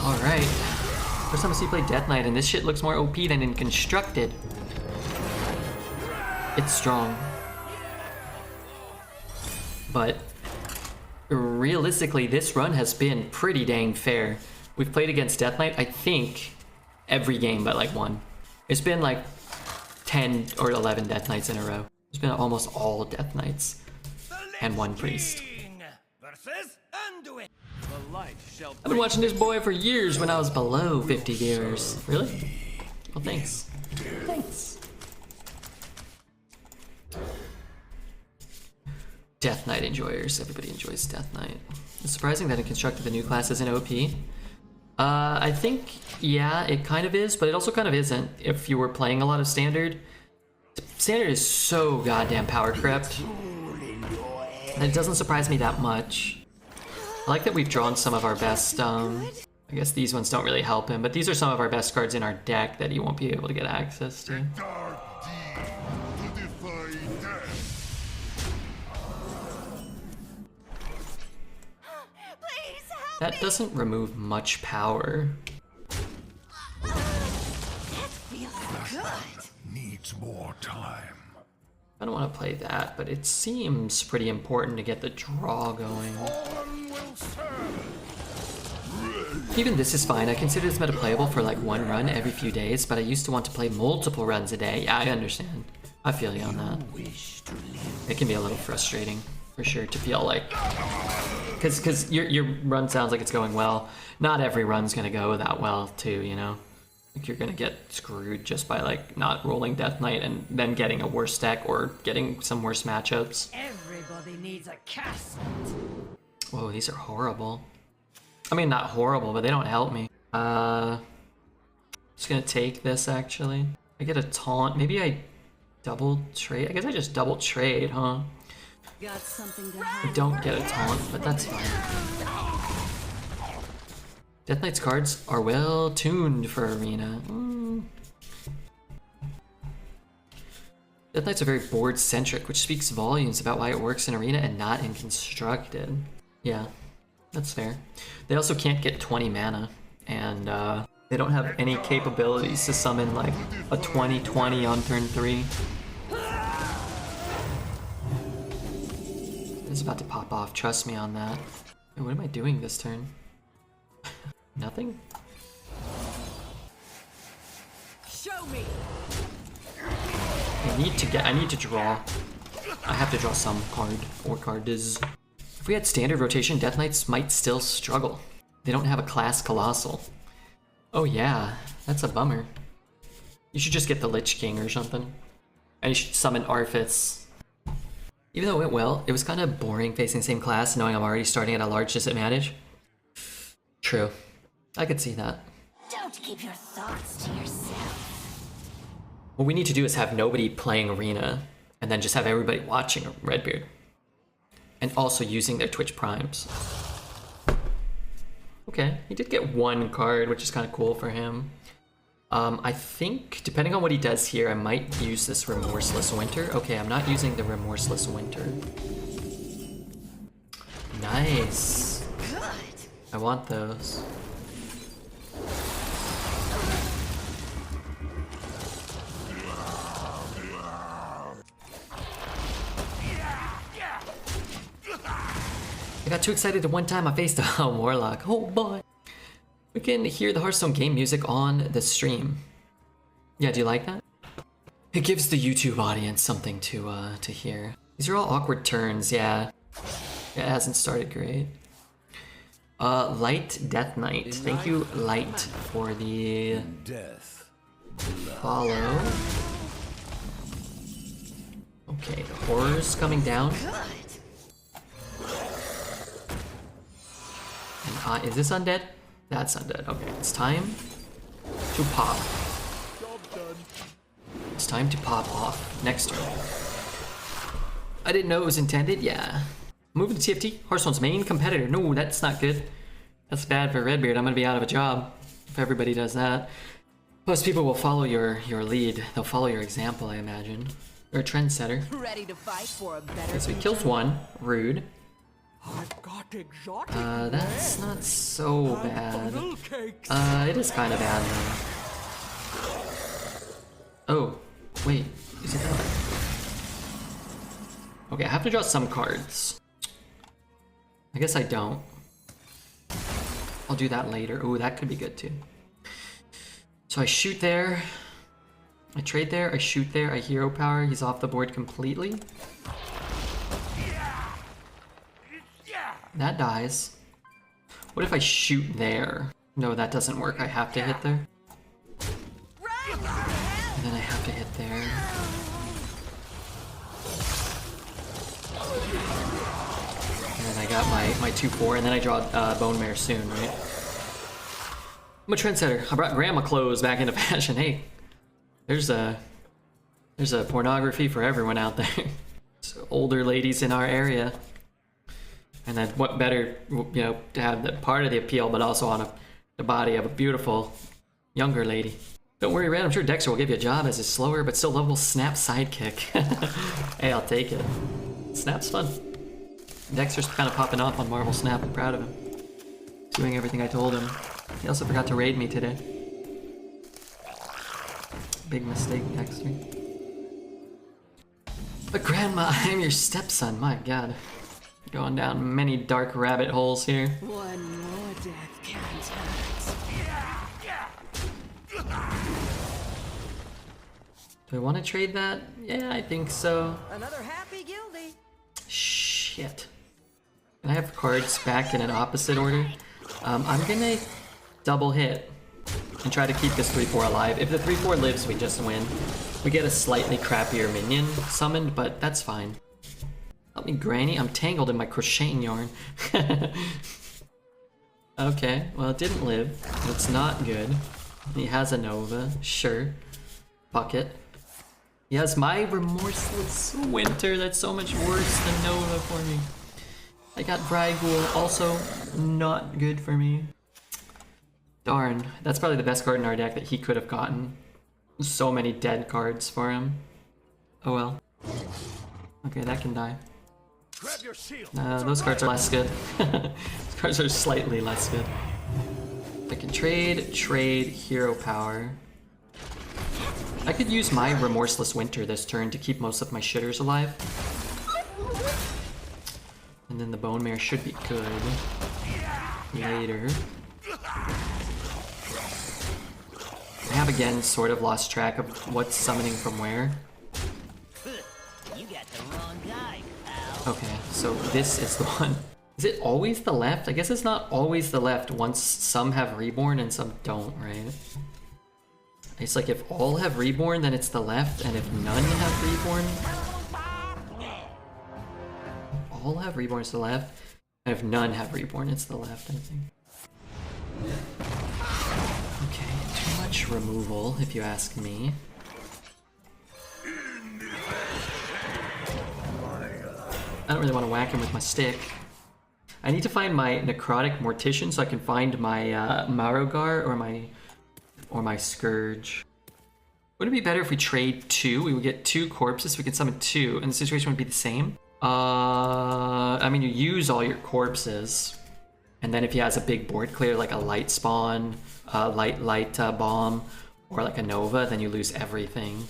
Alright. First time I see you play Death Knight, and this shit looks more OP than in Constructed. It's strong. But realistically, this run has been pretty dang fair. We've played against Death Knight, I think, every game but like one. It's been like 10 or 11 Death Knights in a row. It's been almost all Death Knights and one Priest.
Versus Anduin.
I've been watching this boy for years when I was below 50 viewers. Really? Well, thanks. Thanks. Death Knight enjoyers. Everybody enjoys Death Knight. It's surprising that in Constructed the new class isn't OP. I think, yeah, it kind of is, but it also kind of isn't if you were playing a lot of Standard. Standard is so goddamn power crept. And it doesn't surprise me that much. I like that we've drawn some of our best, I guess these ones don't really help him, but these are some of our best cards in our deck that he won't be able to get access to.
Dark deed to defy death.
Please help
That doesn't remove much power.
That feels good.
Needs more time.
I don't want to play that, but it seems pretty important to get the draw going.
Fallen will serve.
Even this is fine. I consider this meta playable for like one run every few days, but I used to want to play multiple runs a day. Yeah, I understand. I feel you on that. It can be a little frustrating, for sure, to feel like... Because your run sounds like it's going well. Not every run's going to go that well, too, you know? Like you're going to get screwed just by like not rolling Death Knight and then getting a worse deck or getting some worse matchups.
Everybody needs a castle.
Whoa, these are horrible. I mean, not horrible, but they don't help me. Just gonna take this, actually. I get a taunt. Maybe I double trade. I guess I just double trade, huh?
Got something to
I don't get a taunt, but that's fine. Death Knight's cards are well tuned for Arena. Death Knights are very board-centric, which speaks volumes about why it works in Arena and not in Constructed. Yeah, that's fair. They also can't get 20 mana, and they don't have any capabilities to summon like a 20/20 on turn 3. It's about to pop off, trust me on that. Wait, what am I doing this turn? Nothing?
Show me.
I need to draw. I have to draw some card or cards. If we had standard rotation, Death Knights might still struggle. They don't have a class Colossal. Oh yeah, that's a bummer. You should just get the Lich King or something. And you should summon Arthas. Even though it went well, it was kind of boring facing the same class, knowing I'm already starting at a large disadvantage. True. I could see that.
Don't keep your thoughts to yourself.
What we need to do is have nobody playing Arena, and then just have everybody watching Redbeard. And also using their Twitch Primes. Okay, he did get one card, which is kind of cool for him. I think, depending on what he does here, I might use this Remorseless Winter. Okay, I'm not using the Remorseless Winter. Nice.
Good.
I want those. I got too excited at one time I faced a Warlock. Oh boy. We can hear the Hearthstone game music on the stream. Yeah, do you like that? It gives the YouTube audience something to hear. These are all awkward turns, yeah. It hasn't started great. Light Death Knight. Thank you, Light, for the follow. Okay, the horror's coming down. And is this undead? That's undead. Okay, it's time to pop. It's time to pop off next turn. I didn't know it was intended, yeah. Moving to TFT, Hearthstone's main competitor. No, that's not good. That's bad for Redbeard. I'm gonna be out of a job if everybody does that. Plus, people will follow your lead. They'll follow your example, I imagine. You're a trendsetter.
Ready to fight for a better
Okay, so he kills one. Rude.
I've got exotic
That's not so bad. It is kind of bad though. Oh, wait, is it that? Okay, I have to draw some cards. I guess I don't. I'll do that later. Oh, that could be good too. So I shoot there. I trade there, I shoot there, I hero power. He's off the board completely. That dies. What if I shoot there? No, that doesn't work. I have to hit there. And then I have to hit there. And then I got my 2/4, and then I draw Bone Mare soon, right? I'm a trendsetter. I brought grandma clothes back into fashion. Hey, there's a pornography for everyone out there. So older ladies in our area. And then what better, you know, to have the part of the appeal, but also on the body of a beautiful younger lady. Don't worry, Red, I'm sure Dexter will give you a job as a slower but still lovable Snap sidekick. Hey, I'll take it. Snap's fun. Dexter's kind of popping off on Marvel Snap. I'm proud of him. Doing everything I told him. He also forgot to raid me today. Big mistake, Dexter. But Grandma, I am your stepson. My God. Going down many dark rabbit holes here.
One more death can't hurt.
Do I want to trade that? Yeah, I think so.
Another happy guilty.
Shit. Can I have cards back in an opposite order? I'm gonna double hit and try to keep this 3/4 alive. If the 3/4 lives, we just win. We get a slightly crappier minion summoned, but that's fine. Help me, Granny. I'm tangled in my crocheting yarn. Okay, well, it didn't live. It's not good. He has a Nova. Sure. Fuck it. He has my Remorseless Winter. That's so much worse than Nova for me. I got Bryghoul. Also, not good for me. Darn. That's probably the best card in our deck that he could have gotten. So many dead cards for him. Oh well. Okay, that can die.
Grab your shield.
Those cards are less good. Those cards are slightly less good. I can trade hero power. I could use my Remorseless Winter this turn to keep most of my shitters alive. And then the Bone Mare should be good later. I have again sort of lost track of what's summoning from where.
You got the wrong guy, pal.
Okay, so this is the one. Is it always the left? I guess it's not always the left once some have Reborn and some don't, right? It's like if all have reborn, then it's the left, and if none have reborn, all have reborn, it's the left, and if none have reborn, it's the left, I think. Okay, too much removal, if you ask me. I don't really want to whack him with my stick. I need to find my Necrotic Mortician so I can find my Marogar or my Scourge. Would it be better if we trade 2? We would get 2 corpses, we can summon 2, and the situation would be the same. I mean, you use all your corpses, and then if he has a big board clear, like a light spawn, light bomb, or like a Nova, then you lose everything,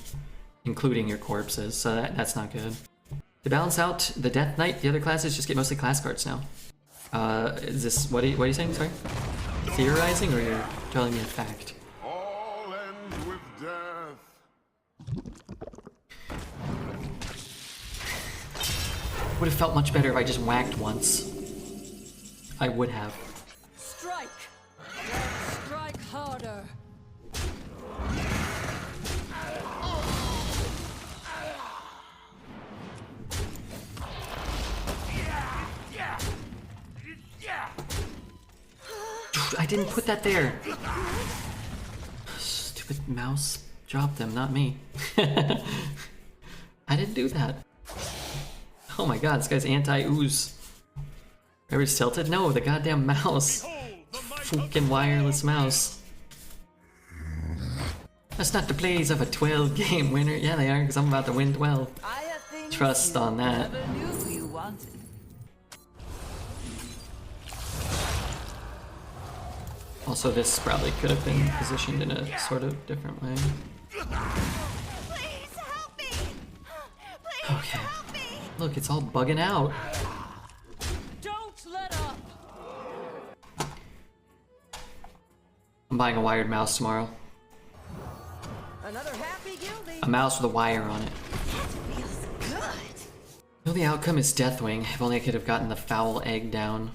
including your corpses, so that's not good. To balance out the Death Knight, the other classes just get mostly class cards now. Is this, what are you saying, sorry? Theorizing, or you're telling me a fact?
All ends with death.
Would have felt much better if I just whacked once. I would have.
Strike! Strike harder!
I didn't put that there. Stupid mouse dropped them, not me. I didn't do that. Oh my god, this guy's anti-ooze. Everybody's tilted? No, the goddamn mouse. Fucking wireless mouse. That's not the plays of a 12-game winner. Yeah, they are, because I'm about to win 12.
I have things
Trust on that.
never knew you wanted.
Also, this probably could have been positioned in a sort of different way.
Please help me! Please
Okay.
help me!
Look, it's all bugging out.
Don't let up!
I'm buying a wired mouse tomorrow.
Another happy guilty.
A mouse with a wire on it.
That feels good.
Well, the outcome is Deathwing. If only I could have gotten the foul egg down.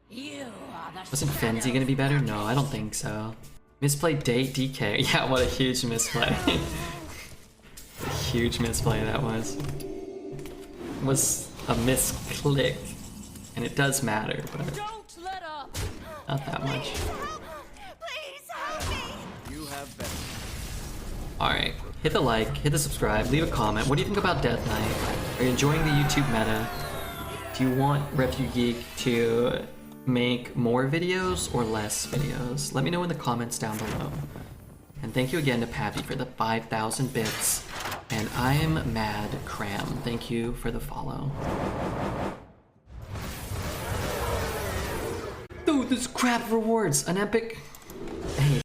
You are the
Wasn't Fenzi gonna be better? No, I don't think so. Misplayed date DK. Yeah, what a huge misplay. A huge misplay that was. It was a misclick. And it does matter, but
Don't let up!
not that much.
Please help me!
Alright, hit the like, hit the subscribe, leave a comment. What do you think about Death Knight? Are you enjoying the YouTube meta? Do you want Geek to make more videos or less videos? Let me know in the comments down below. And thank you again to Pappy for the 5,000 bits. And I'm Mad Cram. Thank you for the follow. Dude, this crap rewards. An epic. Hey,